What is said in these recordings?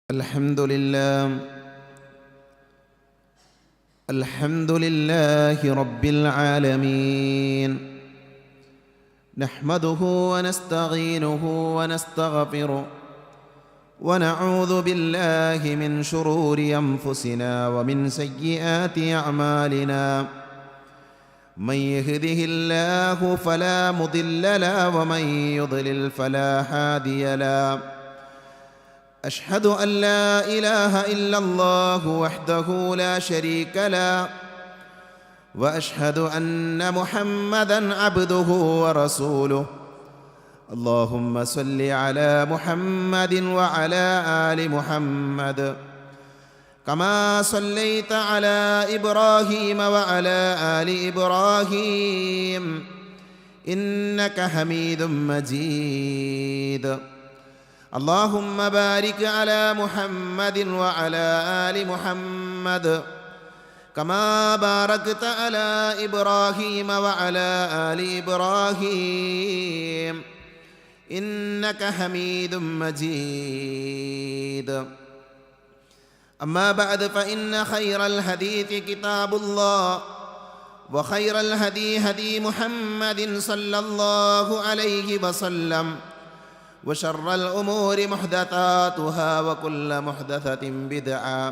الحمد لله رب العالمين، نحمده ونستعينه ونستغفره ونعوذ بالله من شرور أنفسنا ومن سيئات أعمالنا. من يهده الله فلا مضل له ومن يضلل فلا هادي له. أشهد أن لا إله إلا الله وحده لا شريك له، وأشهد أن محمدًا عبده ورسوله. اللهم صل على محمد وعلى آل محمد كما صليت على إبراهيم وعلى آل إبراهيم إنك حميد مجيد. اللهم بارك على محمد وعلى آل محمد كما باركت على إبراهيم وعلى آل إبراهيم إنك حميد مجيد. أما بعد، فإن خير الحديث كتاب الله، وخير الهدي هدي محمد صلى الله عليه وسلم، وشر الأمور محدثاتها، وكل محدثة بدعة،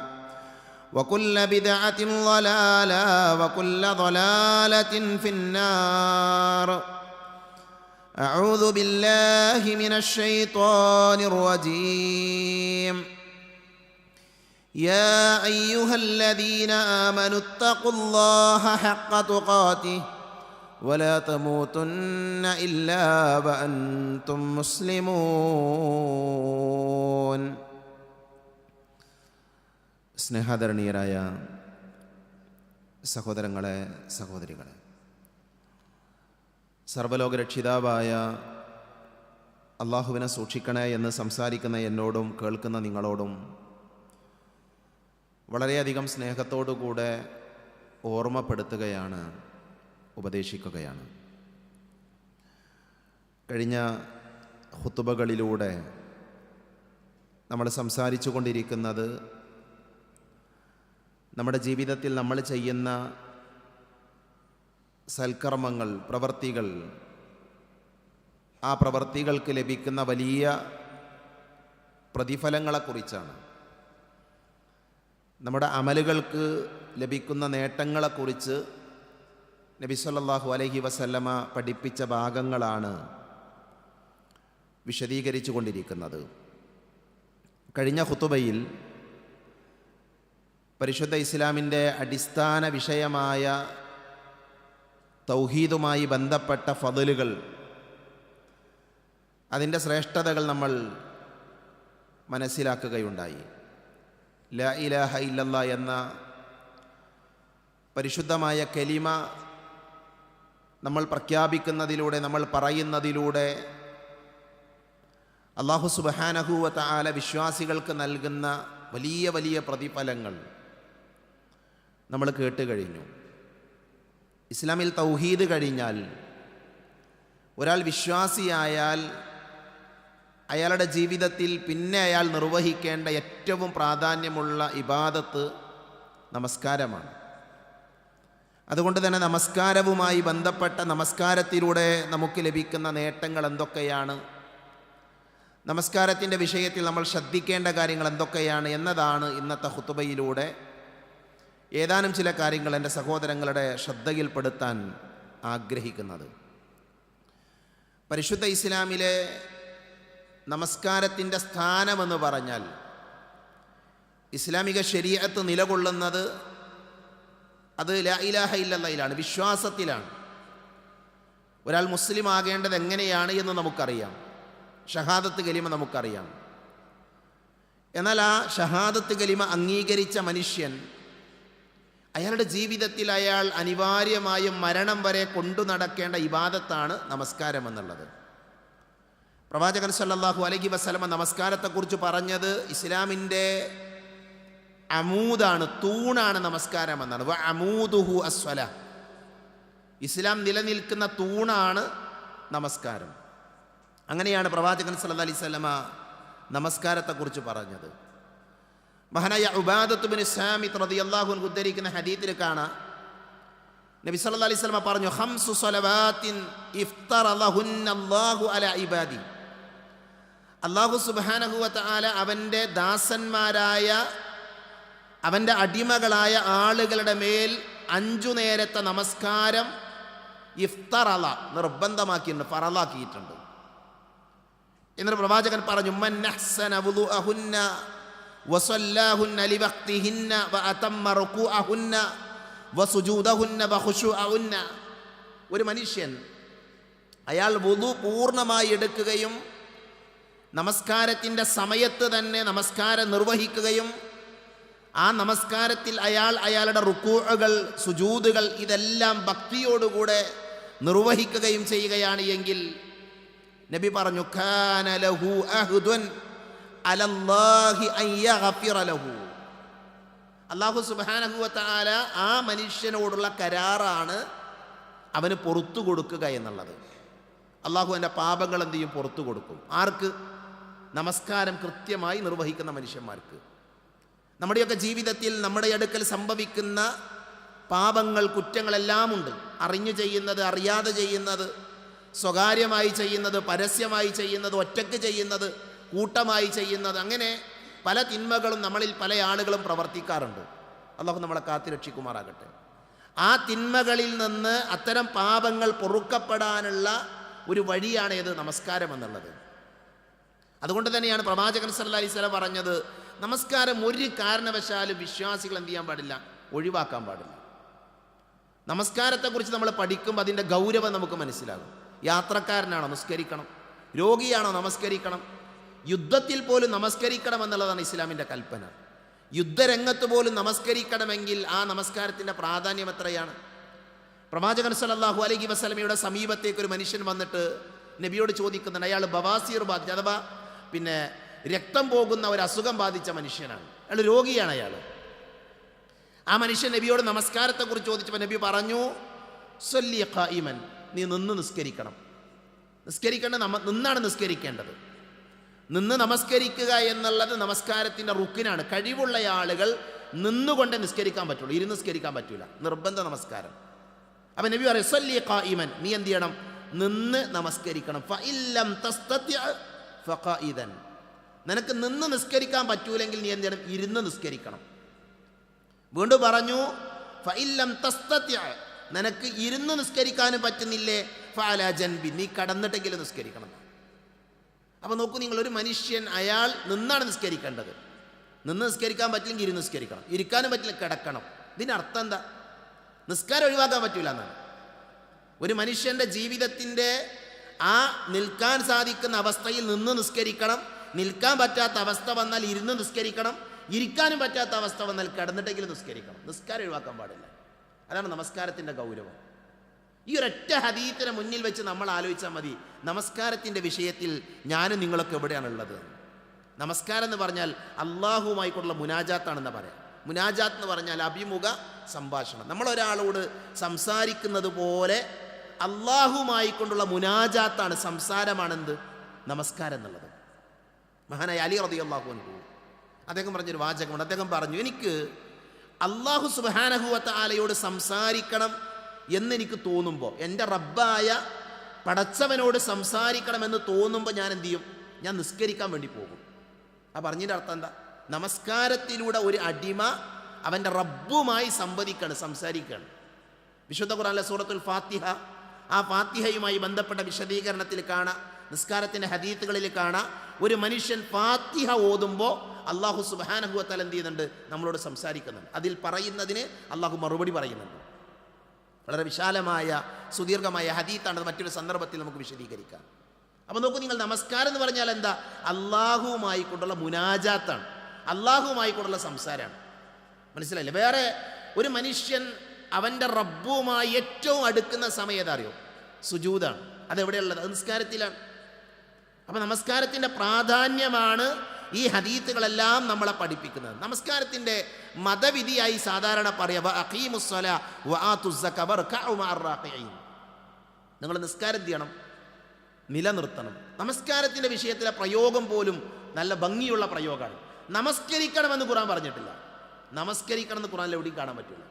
وكل بدعة ضلالة، وكل ضلالة في النار. أعوذ بالله من الشيطان الرجيم. يا أيها الذين آمنوا اتقوا الله حق تقاته ولا تموتن إلا وأنتم مسلمون. സ്നേഹാദരണീയരായ സഹോദരങ്ങളെ, സഹോദരികളെ, സർവ്വലോകരക്ഷിതാവായ അള്ളാഹുവിനെ സൂക്ഷിക്കണേ എന്ന് സംസാരിക്കുന്ന എന്നോടും കേൾക്കുന്ന നിങ്ങളോടും വളരെയധികം സ്നേഹത്തോടുകൂടെ ഓർമ്മപ്പെടുത്തുകയാണ്, ഉപദേശിക്കുകയാണ്. കഴിഞ്ഞ ഖുതുബകളിലൂടെ നമ്മൾ സംസാരിച്ചു കൊണ്ടിരിക്കുന്നത് നമ്മുടെ ജീവിതത്തിൽ നമ്മൾ ചെയ്യുന്ന സൽക്കർമ്മങ്ങൾ, പ്രവൃത്തികൾ, ആ പ്രവൃത്തികൾക്ക് ലഭിക്കുന്ന വലിയ പ്രതിഫലങ്ങളെക്കുറിച്ചാണ്. നമ്മുടെ അമലുകൾക്ക് ലഭിക്കുന്ന നേട്ടങ്ങളെക്കുറിച്ച് നബി സല്ലല്ലാഹു അലൈഹി വസല്ലമ പഠിപ്പിച്ച ഭാഗങ്ങളാണ് വിശദീകരിച്ചു കൊണ്ടിരിക്കുന്നത്. കഴിഞ്ഞ ഖുതുബയിൽ പരിശുദ്ധ ഇസ്ലാമിൻ്റെ അടിസ്ഥാന വിഷയമായ തൗഹീദുമായി ബന്ധപ്പെട്ട ഫضലുകൾ, അതിൻ്റെ ശ്രേഷ്ഠതകൾ നമ്മൾ മനസ്സിലാക്കുകയുണ്ടായി. ലാ ഇലാഹ ഇല്ലല്ലാഹ് എന്ന പരിശുദ്ധമായ കലിമ നമ്മൾ പ്രഖ്യാപിക്കുന്നതിലൂടെ, നമ്മൾ പറയുന്നതിലൂടെ അല്ലാഹു സുബ്ഹാനഹു വ തആല വിശ്വാസികൾക്ക് നൽകുന്ന വലിയ വലിയ പ്രതിഫലങ്ങൾ നമ്മൾ കേട്ട് കഴിഞ്ഞു. ഇസ്ലാമിൽ തൗഹീദ് കഴിഞ്ഞാൽ ഒരാൾ വിശ്വാസിയായാൽ അയാളുടെ ജീവിതത്തിൽ പിന്നെ അയാൾ നിർവഹിക്കേണ്ട ഏറ്റവും പ്രാധാന്യമുള്ള ഇബാദത്ത് നമസ്കാരമാണ്. അതുകൊണ്ട് തന്നെ നമസ്കാരവുമായി ബന്ധപ്പെട്ട, നമസ്കാരത്തിലൂടെ നമുക്ക് ലഭിക്കുന്ന നേട്ടങ്ങൾ എന്തൊക്കെയാണ്, നമസ്കാരത്തിൻ്റെ വിഷയത്തിൽ നമ്മൾ ശ്രദ്ധിക്കേണ്ട കാര്യങ്ങൾ എന്തൊക്കെയാണ് എന്നതാണ് ഇന്നത്തെ ഖുതുബയിലൂടെ ഏതാനും ചില കാര്യങ്ങൾ എൻ്റെ സഹോദരങ്ങളുടെ ശ്രദ്ധയിൽപ്പെടുത്താൻ ആഗ്രഹിക്കുന്നത്. പരിശുദ്ധ ഇസ്ലാമിലെ നമസ്കാരത്തിൻ്റെ സ്ഥാനമെന്ന് പറഞ്ഞാൽ, ഇസ്ലാമിക ശരീഅത്ത് നിലകൊള്ളുന്നത് അത് ലാ ഇലാഹ ഇല്ലല്ലാഹിലാണ്, വിശ്വാസത്തിലാണ്. ഒരാൾ മുസ്ലിം ആകേണ്ടത് എങ്ങനെയാണ് എന്ന് നമുക്കറിയാം. ഷഹാദത്ത് കലിമ നമുക്കറിയാം. എന്നാൽ ആ ഷഹാദത്ത് കലിമ അംഗീകരിച്ച മനുഷ്യൻ അയാളുടെ ജീവിതത്തിൽ അയാൾ അനിവാര്യമായും മരണം വരെ കൊണ്ടു നടക്കേണ്ട ഇബാദത്താണ് നമസ്കാരം എന്നുള്ളത്. പ്രവാചകൻ സല്ലല്ലാഹു അലൈഹി വസല്ലമ നമസ്കാരത്തെക്കുറിച്ച് പറഞ്ഞത് ഇസ്ലാമിൻ്റെ അമൂദാണ്, തൂണാണ് നമസ്കാരം എന്നാണ്. വ അമൂദുഹു അസ്സലാ, ഇസ്ലാം നിലനിൽക്കുന്ന തൂണാണ് നമസ്കാരം. അങ്ങനെയാണ് പ്രവാചകൻ സല്ലല്ലാഹു അലൈഹി വസല്ലമ നമസ്കാരത്തെക്കുറിച്ച് പറഞ്ഞത്. മഹാനായ ഉബാദത്ത് ബിൻ സാമിത്ത് റളിയല്ലാഹു അൻഹു ഉദ്ധരിക്കുന്ന ഹദീസിൽ കാണാം, നബി സല്ലല്ലാഹു അലൈഹി വസല്ലം പറഞ്ഞു, ഖംസു സ്വലവാത്തിൻ ഇഫ്തറലഹുന്ന അല്ലാഹു അലാ ഇബാദി. അല്ലാഹു സുബ്ഹാനഹു വ തആല അവൻ്റെ ദാസന്മാരായ, അവൻ്റെ അടിമകളായ ആളുകളുടെ മേൽ 5 നേരത്തെ നമസ്കാരം ഇഫ്തറല നിർബന്ധമാക്കിയിട്ടുണ്ട്, ഫറലാക്കിയിട്ടുണ്ട്. എന്നിട്ട് പ്രവാചകൻ പറഞ്ഞു, മൻ അഹ്സന വുളുഅഹുന്ന വസല്ലാഹുന്ന ലിവഖ്തിഹിന്ന വഅതമ്മ റുകൂഅഹുന്ന വസുജൂദഹുന്ന വഖുശൂഅഹുന്ന. ഒരു മനുഷ്യൻ അയാൾ വുളു പൂർണ്ണമായി എടുക്കുകയും നമസ്കാരത്തിൻ്റെ സമയത്ത് തന്നെ നമസ്കാരം നിർവഹിക്കുകയും ആ നമസ്കാരത്തിൽ അയാളുടെ റുകൂഅകൾ, സുജൂദുകൾ ഇതെല്ലാം ഭക്തിയോടുകൂടെ നിർവഹിക്കുകയും ചെയ്യുകയാണ് എങ്കിൽ നബി പറഞ്ഞു, കാന ലഹു അഹ്ദുൻ അലല്ലാഹി അൻ യഗ്ഫിറ ലഹു. അല്ലാഹു സുബ്ഹാനഹു വ തആല ആ മനുഷ്യനോടുള്ള കരാറാണ് അവന് പുറത്തു കൊടുക്കുക എന്നുള്ളത്. അല്ലാഹു അവൻ്റെ പാപങ്ങൾ എന്ത് ചെയ്യും? പുറത്തു കൊടുക്കും. ആർക്ക്? നമസ്കാരം കൃത്യമായി നിർവഹിക്കുന്ന മനുഷ്യന്മാർക്ക്. നമ്മുടെയൊക്കെ ജീവിതത്തിൽ നമ്മുടെ അടുക്കൽ സംഭവിക്കുന്ന പാപങ്ങൾ, കുറ്റങ്ങളെല്ലാം ഉണ്ട്. അറിഞ്ഞു ചെയ്യുന്നത്, അറിയാതെ ചെയ്യുന്നത്, സ്വകാര്യമായി ചെയ്യുന്നത്, പരസ്യമായി ചെയ്യുന്നത്, ഒറ്റയ്ക്ക് ചെയ്യുന്നത്, കൂട്ടമായി ചെയ്യുന്നത്, അങ്ങനെ പല തിന്മകളും നമ്മളിൽ പല ആളുകളും പ്രവർത്തിക്കാറുണ്ട്. അല്ലാഹു നമ്മളെ കാത്തുരക്ഷിക്കുമാറാകട്ടെ. ആ തിന്മകളിൽ നിന്ന്, അത്തരം പാപങ്ങൾ പൊറുക്കപ്പെടാനുള്ള ഒരു വഴിയാണ് ഏത്? നമസ്കാരം എന്നുള്ളത്. അതുകൊണ്ട് തന്നെയാണ് പ്രവാചകൻ സല്ലല്ലാഹു അലൈഹി വസല്ലം പറഞ്ഞത്, നമസ്കാരം ഒരു കാരണവശാലും വിശ്വാസികൾ എന്ത് ചെയ്യാൻ പാടില്ല? ഒഴിവാക്കാൻ പാടില്ല. നമസ്കാരത്തെക്കുറിച്ച് നമ്മൾ പഠിക്കുമ്പോൾ അതിൻ്റെ ഗൗരവം നമുക്ക് മനസ്സിലാകും. യാത്രക്കാരനാണോ? നമസ്കരിക്കണം. രോഗിയാണോ? നമസ്കരിക്കണം. യുദ്ധത്തിൽ പോലും നമസ്കരിക്കണം എന്നുള്ളതാണ് ഇസ്ലാമിൻ്റെ കൽപ്പന. യുദ്ധരംഗത്ത് പോലും നമസ്കരിക്കണമെങ്കിൽ ആ നമസ്കാരത്തിൻ്റെ പ്രാധാന്യം എത്രയാണ്? പ്രവാചകൻ സല്ലല്ലാഹു അലൈഹി വസല്ലമയുടെ സമീപത്തേക്ക് ഒരു മനുഷ്യൻ വന്നിട്ട് നബിയോട് ചോദിക്കുന്നുണ്ട്. അയാൾ ബവാസീർ ബാധിച്ച, അഥവാ രക്തം പോകുന്ന ഒരു അസുഖം ബാധിച്ച മനുഷ്യനാണ്. അയാൾ രോഗിയാണ്. ആ മനുഷ്യൻ നബിയോട് നമസ്കാരത്തെക്കുറിച്ച് ചോദിച്ചപ്പോൾ നബി പറഞ്ഞു, സ്വല്ലി ഖായിമൻ, നീ നിന്ന് നിസ്കരിക്കണം. നിന്നാണ് നിസ്കരിക്കേണ്ടത്. നിന്ന് നമസ്കരിക്കുക എന്നുള്ളത് നമസ്കാരത്തിൻ്റെ റുക്കിനാണ്. കഴിവുള്ള ആളുകൾ നിന്നുകൊണ്ട് നിസ്കരിക്കാൻ പറ്റുള്ളൂ, ഇരുന്ന് നിസ്കരിക്കാൻ പറ്റൂല. നിർബന്ധ നമസ്കാരം. അപ്പം നബി പറയും, സ്വല്ലി ഖായിമൻ, നീ എന്ത് ചെയ്യണം? നിന്ന് നമസ്കരിക്കണം. ഫഇല്ലം തസ്തതി' ഫഖായിദൻ, നിനക്ക് നിന്ന് നിസ്കരിക്കാൻ പറ്റൂലെങ്കിൽ നീ എന്ത് ചെയ്യണം? ഇരുന്ന് നിസ്കരിക്കണം. വീണ്ടും പറഞ്ഞു, ഫഇല്ലം തസ്തതി', നിനക്ക് ഇരുന്ന് നിസ്കരിക്കാനും പറ്റുന്നില്ലേ, ഫഅലാ ജൻബി, നീ കടന്നിട്ടെങ്കിലും നിസ്കരിക്കണം. അപ്പോൾ നോക്കൂ നിങ്ങൾ, ഒരു മനുഷ്യൻ അയാൾ നിന്നാണ് നിസ്കരിക്കേണ്ടത്. നിന്ന് നിസ്കരിക്കാൻ പറ്റില്ലെങ്കിൽ ഇരുന്ന് നിസ്കരിക്കണം. ഇരിക്കാനും പറ്റില്ല, കിടക്കണം. ഇതിനർത്ഥം എന്താ? നിസ്കാരം ഒഴിവാക്കാൻ പറ്റൂല എന്നാണ്. ഒരു മനുഷ്യൻ്റെ ജീവിതത്തിൻ്റെ ആ നിൽക്കാൻ സാധിക്കുന്ന അവസ്ഥയിൽ നിന്ന് നിസ്കരിക്കണം. നിൽക്കാൻ പറ്റാത്ത അവസ്ഥ വന്നാൽ ഇരുന്ന് നിസ്കരിക്കണം. ഇരിക്കാനും പറ്റാത്ത അവസ്ഥ വന്നാൽ കിടന്നിട്ടെങ്കിലും നിസ്കരിക്കണം. നിസ്കാരം ഒഴിവാക്കാൻ പാടില്ല. അതാണ് നമസ്കാരത്തിൻ്റെ ഗൗരവം. ഈ ഒരൊറ്റ ഹദീസിനെ മുന്നിൽ വെച്ച് നമ്മൾ ആലോചിച്ചാൽ മതി, നമസ്കാരത്തിൻ്റെ വിഷയത്തിൽ ഞാനും നിങ്ങളൊക്കെ എവിടെയാണുള്ളത്. നമസ്കാരം എന്ന് പറഞ്ഞാൽ അള്ളാഹുവുമായിക്കൊണ്ടുള്ള മുനാജാത്താണെന്ന് പറയാം. മുനാജാത്ത് എന്ന് പറഞ്ഞാൽ അഭിമുഖ സംഭാഷണം. നമ്മളൊരാളോട് സംസാരിക്കുന്നത് പോലെ അള്ളാഹുമായിക്കൊണ്ടുള്ള മുനാജാത്താണ്, സംസാരമാണെന്ത്? നമസ്കാരം എന്നുള്ളത്. മഹാനായ അലി റളിയല്ലാഹു അൻഹു അദ്ദേഹം പറഞ്ഞൊരു വാചകമുണ്ട്. അദ്ദേഹം പറഞ്ഞു, എനിക്ക് അല്ലാഹു സുബ്ഹാനഹു വ തആലയോട് സംസാരിക്കണം എന്നെനിക്ക് തോന്നുമ്പോൾ, എൻ്റെ റബ്ബായ പടച്ചവനോട് സംസാരിക്കണമെന്ന് തോന്നുമ്പോൾ ഞാൻ എന്ത് ചെയ്യും? ഞാൻ നിസ്കരിക്കാൻ വേണ്ടി പോകും. ആ പറഞ്ഞതിൻ്റെ അർത്ഥം എന്താ? നമസ്കാരത്തിലൂടെ ഒരു അടിമ അവൻ്റെ റബ്ബുമായി സംസാരിക്കുകയാണ്. വിശുദ്ധ ഖുർആനിലെ സൂറത്തുൽ ഫാത്തിഹ, ആ ഫാത്തിഹയുമായി ബന്ധപ്പെട്ട വിശദീകരണത്തിൽ കാണാം, നിസ്കാരത്തിൻ്റെ ഹദീത്തുകളിൽ കാണാം, ഒരു മനുഷ്യൻ ഫാത്തിഹ ഓതുമ്പോൾ അല്ലാഹു സുബ്ഹാനഹു വ തആല എന്ത് ചെയ്യുന്നുണ്ട്? നമ്മളോട് സംസാരിക്കുന്നുണ്ട്. അതിൽ പറയുന്നതിന് അല്ലാഹു മറുപടി പറയുന്നുണ്ട്. വളരെ വിശാലമായ സുദീർഘമായ ഹദീത്താണ്. മറ്റൊരു സന്ദർഭത്തിൽ നമുക്ക് വിശദീകരിക്കാം. അപ്പോൾ നോക്കൂ നിങ്ങൾ, നമസ്കാരം എന്ന് പറഞ്ഞാൽ എന്താ? അള്ളാഹുവുമായി കൊണ്ടുള്ള മുനാജാത്താണ്, അള്ളാഹുവുമായി കൊണ്ടുള്ള സംസാരമാണ്. മനസ്സിലായില്ലേ? വേറെ ഒരു മനുഷ്യൻ അവൻ്റെ റബ്ബുമായി ഏറ്റവും അടുക്കുന്ന സമയം ഏതാ അറിയോ? സുജൂദാണ്. അതെവിടെയുള്ളത്? അത് നിസ്കാരത്തിലാണ്. അപ്പം നമസ്കാരത്തിൻ്റെ പ്രാധാന്യമാണ് ഈ ഹദീത്തുകളെല്ലാം നമ്മളെ പഠിപ്പിക്കുന്നത്. നമസ്കാരത്തിൻ്റെ മതവിധിയായി സാധാരണ പറയാം, നിങ്ങൾ നിസ്കാരം എന്ത് ചെയ്യണം? നിലനിർത്തണം. നമസ്കാരത്തിൻ്റെ വിഷയത്തിലെ പ്രയോഗം പോലും നല്ല ഭംഗിയുള്ള പ്രയോഗമാണ്. നമസ്കരിക്കണമെന്ന് ഖുർആൻ പറഞ്ഞിട്ടില്ല. നമസ്കരിക്കണം എന്ന് ഖുർആനിൽ എവിടെയും കാണാൻ പറ്റില്ല.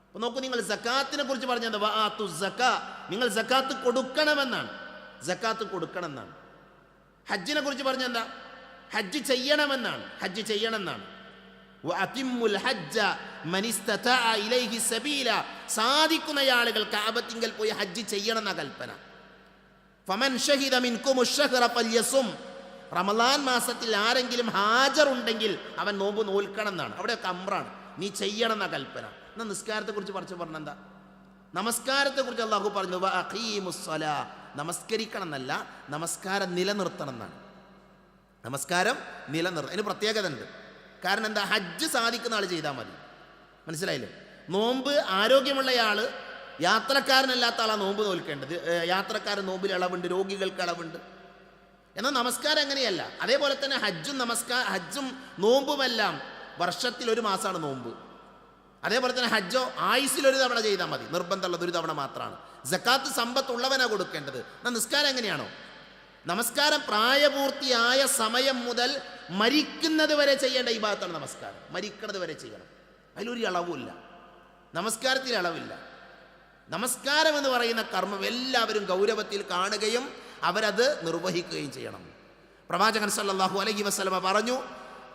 അപ്പോൾ നോക്കൂ, നിങ്ങൾ സക്കാത്തിനെ കുറിച്ച് പറഞ്ഞത് വആതു സക്കാ, നിങ്ങൾ സക്കാത്ത് കൊടുക്കണമെന്നാണ്. സക്കാത്ത് കൊടുക്കണം എന്നാണ്. ഹജ്ജിനെ കുറിച്ച് പറഞ്ഞെന്താ? ഹജ്ജ് ചെയ്യണമെന്നാണ്. ഹജ്ജ് ചെയ്യണം എന്നാണ്. വഅതിമ്മുൽ ഹജ്ജ മനിസ്തതഅ ഇലൈഹി സബീല, സാധിക്കുന്ന ആളുകൾ കഅബത്തിങ്കൽ പോയി ഹജ്ജ് ചെയ്യണം എന്ന കൽപ്പന. ഫമൻ ഷഹിദ മിൻകുമുശ് ശഹ്റ ഫൽയസും, റമളാൻ മാസത്തിൽ ആരെങ്കിലും ഹാജറുണ്ടെങ്കിൽ അവൻ നോമ്പ് നോൽക്കണം എന്നാണ്. അവിടെ അംറാണ്, നീ ചെയ്യണം എന്ന കൽപ്പന. എന്നാൽ നിസ്കാരത്തെ കുറിച്ച് പറഞ്ഞെന്താ? നമസ്കാരത്തെ കുറിച്ച് അല്ലാഹു പറഞ്ഞു വഅഖീമുസ്സലാ, നമസ്കരിക്കണം എന്നല്ല, നമസ്കാരം നിലനിർത്തണം എന്നാണ്. നമസ്കാരം നിലനിർത്തണം. അതിന് പ്രത്യേകത ഉണ്ട്. കാരണം എന്താ? ഹജ്ജ് സാധിക്കുന്ന ആൾ ചെയ്താൽ മതി. മനസ്സിലായില്ലേ? നോമ്പ് ആരോഗ്യമുള്ളയാൾ, യാത്രക്കാരനല്ലാത്ത ആളാണ് നോമ്പ് നോൽക്കേണ്ടത്. യാത്രക്കാരൻ നോമ്പിൽ ഇളവുണ്ട്, രോഗികൾക്ക് ഇളവുണ്ട്. എന്നാൽ നമസ്കാരം അങ്ങനെയല്ല. അതേപോലെ തന്നെ ഹജ്ജും നോമ്പുമെല്ലാം വർഷത്തിൽ ഒരു മാസമാണ് നോമ്പ്. അതേപോലെ തന്നെ ഹജ്ജോ ആയുസിലൊരു തവണ ചെയ്താൽ മതി, നിർബന്ധമുള്ളത് ഒരു തവണ മാത്രമാണ്. സക്കാത്ത് സമ്പത്തുള്ളവനാണ് കൊടുക്കേണ്ടത്. എന്നാൽ നിസ്കാരം എങ്ങനെയാണോ? നമസ്കാരം പ്രായപൂർത്തിയായ സമയം മുതൽ മരിക്കുന്നത് വരെ ചെയ്യേണ്ട ഇബാദത്താണ് നമസ്കാരം. മരിക്കുന്നത് വരെ ചെയ്യണം. അതിലൊരു ഇളവുമില്ല. നമസ്കാരത്തിൽ ഇളവില്ല. നമസ്കാരം എന്ന് പറയുന്ന കർമ്മം എല്ലാവരും ഗൗരവത്തിൽ കാണുകയും അവരത് നിർവഹിക്കുകയും ചെയ്യണം. പ്രവാചകൻ സല്ലല്ലാഹു അലൈഹി വസല്ലമ പറഞ്ഞു,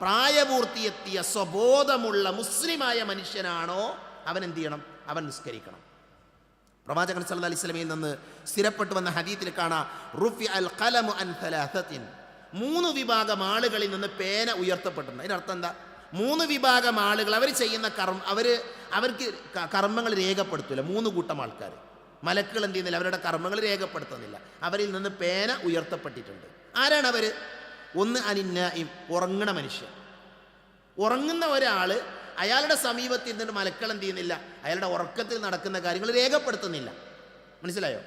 പ്രായപൂർത്തിയെത്തിയ സ്വബോധമുള്ള മുസ്ലിമായ മനുഷ്യനാണോ അവൻ എന്ത് ചെയ്യണം? അവൻ നിസ്കരിക്കണം. പ്രവാചകൻ സല്ലല്ലാഹു അലൈഹി വസല്ലമയിൽ നിന്ന് സ്ഥിരപ്പെട്ടു വന്ന ഹദീത്തിൽ കാണാം, റുഫി അൽ ഖലമു അൻ തലാസത്തിൻ, 3 വിഭാഗം ആളുകളിൽ നിന്ന് പേന ഉയർത്തപ്പെട്ടിട്ടുണ്ട്. അതിനർത്ഥം എന്താ? 3 വിഭാഗം ആളുകൾ അവർ ചെയ്യുന്ന അവർക്ക് കർമ്മങ്ങൾ രേഖപ്പെടുത്തില്ല. 3 കൂട്ടം ആൾക്കാർ, മലക്കുകൾ എന്ത് ചെയ്യുന്നില്ല? അവരുടെ കർമ്മങ്ങൾ രേഖപ്പെടുത്തുന്നില്ല. അവരിൽ നിന്ന് പേന ഉയർത്തപ്പെട്ടിട്ടുണ്ട്. ആരാണ് അവർ? ഒന്ന് അനിന്നായിം, ഉറങ്ങണ മനുഷ്യൻ. ഉറങ്ങുന്ന ഒരാൾ, അയാളുടെ സമീപത്തിൽ നിന്നിട്ട് മലക്കൾ എന്ത് ചെയ്യുന്നില്ല? അയാളുടെ ഉറക്കത്തിൽ നടക്കുന്ന കാര്യങ്ങൾ രേഖപ്പെടുത്തുന്നില്ല. മനസ്സിലായോ?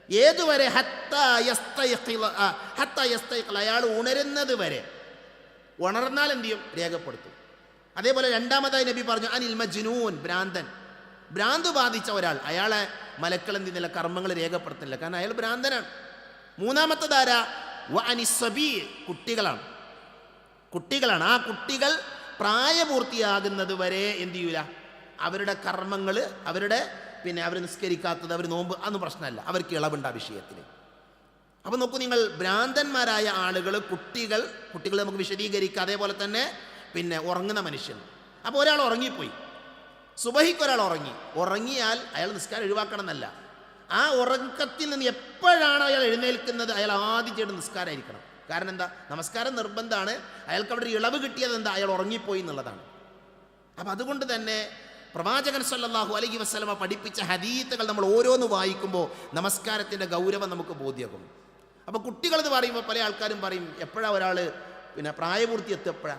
ഏതുവരെ? അയാൾ ഉണരുന്നത് വരെ. ഉണർന്നാൽ എന്ത് ചെയ്യും? രേഖപ്പെടുത്തും. അതേപോലെ രണ്ടാമതായി നബി പറഞ്ഞു അനിൽ മജ്നൂൻ, ഭ്രാന്തൻ. ഭ്രാന്ത് ബാധിച്ച ഒരാൾ, അയാളെ മലക്കൾ എന്ത് ചെയ്യുന്നില്ല? കർമ്മങ്ങൾ രേഖപ്പെടുത്തുന്നില്ല. കാരണം അയാൾ ഭ്രാന്തനാണ്. മൂന്നാമത്തേതാരാ? വഅനിസ്സബീ, കുട്ടികളാണ്. ആ കുട്ടികൾ പ്രായപൂർത്തിയാകുന്നത് വരെ എന്ത് ചെയ്യൂല? അവരുടെ കർമ്മങ്ങൾ, അവർ നിസ്കരിക്കാത്തത്, അവർ നോമ്പ്, അതൊന്നും പ്രശ്നമല്ല. അവർക്ക് ഇളവുണ്ട് ആ വിഷയത്തിൽ. അപ്പോൾ നോക്കൂ നിങ്ങൾ, ഭ്രാന്തന്മാരായ ആളുകൾ, കുട്ടികൾ നമുക്ക് വിശദീകരിക്കുക. അതേപോലെ തന്നെ ഉറങ്ങുന്ന മനുഷ്യൻ. അപ്പോൾ ഒരാൾ ഉറങ്ങിപ്പോയി, സുബഹിക്ക് ഒരാൾ ഉറങ്ങിയാൽ അയാൾ നിസ്കാരം ഒഴിവാക്കണം എന്നല്ല. ആ ഉറക്കത്തിൽ നിന്ന് എപ്പോഴാണോ അയാൾ എഴുന്നേൽക്കുന്നത് അയാൾ ആദ്യം ചെയ്യേണ്ട നിസ്കാരമായിരിക്കണം. കാരണം എന്താ? നമസ്കാരം നിർബന്ധമാണ്. അയാൾക്ക് അവിടെ ഒരു ഇളവ് കിട്ടിയത് എന്താ? അയാൾ ഉറങ്ങിപ്പോയി എന്നുള്ളതാണ്. അപ്പം അതുകൊണ്ട് തന്നെ പ്രവാചകൻ സല്ലല്ലാഹു അലൈഹി വസല്ലമ പഠിപ്പിച്ച ഹദീത്തുകൾ നമ്മൾ ഓരോന്ന് വായിക്കുമ്പോൾ നമസ്കാരത്തിൻ്റെ ഗൗരവം നമുക്ക് ബോധ്യമാകും. അപ്പോൾ കുട്ടികളെന്ന് പറയുമ്പോൾ പല ആൾക്കാരും പറയും, എപ്പോഴാണ് ഒരാൾ പ്രായപൂർത്തി എത്തുക?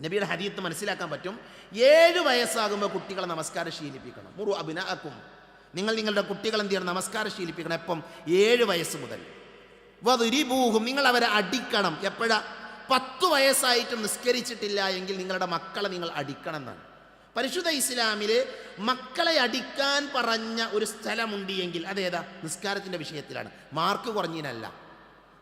നബിയുടെ ഹദീത്ത് മനസ്സിലാക്കാൻ പറ്റും. 7 വയസ്സാകുമ്പോൾ കുട്ടികളെ നമസ്കാരം ശീലിപ്പിക്കണം. മുറു അബ്നാഅക്കും, നിങ്ങൾ നിങ്ങളുടെ കുട്ടികൾ എന്ത് ചെയ്യണം? നമസ്കാരം ശീലിപ്പിക്കണം. എപ്പം? 7 വയസ്സ് മുതൽ. വദ്രിബൂഹും, നിങ്ങൾ അവരെ അടിക്കണം. എപ്പോഴാ? 10 വയസ്സായിട്ടും നിസ്കരിച്ചിട്ടില്ല എങ്കിൽ നിങ്ങളുടെ മക്കളെ നിങ്ങൾ അടിക്കണം എന്നാണ്. പരിശുദ്ധ ഇസ്ലാമിൽ മക്കളെ അടിക്കാൻ പറഞ്ഞ ഒരു സ്ഥലമുണ്ട് എങ്കിൽ അതേതാ? നിസ്കാരത്തിൻ്റെ വിഷയത്തിലാണ്. മാർക്ക് കുറഞ്ഞതിനല്ല.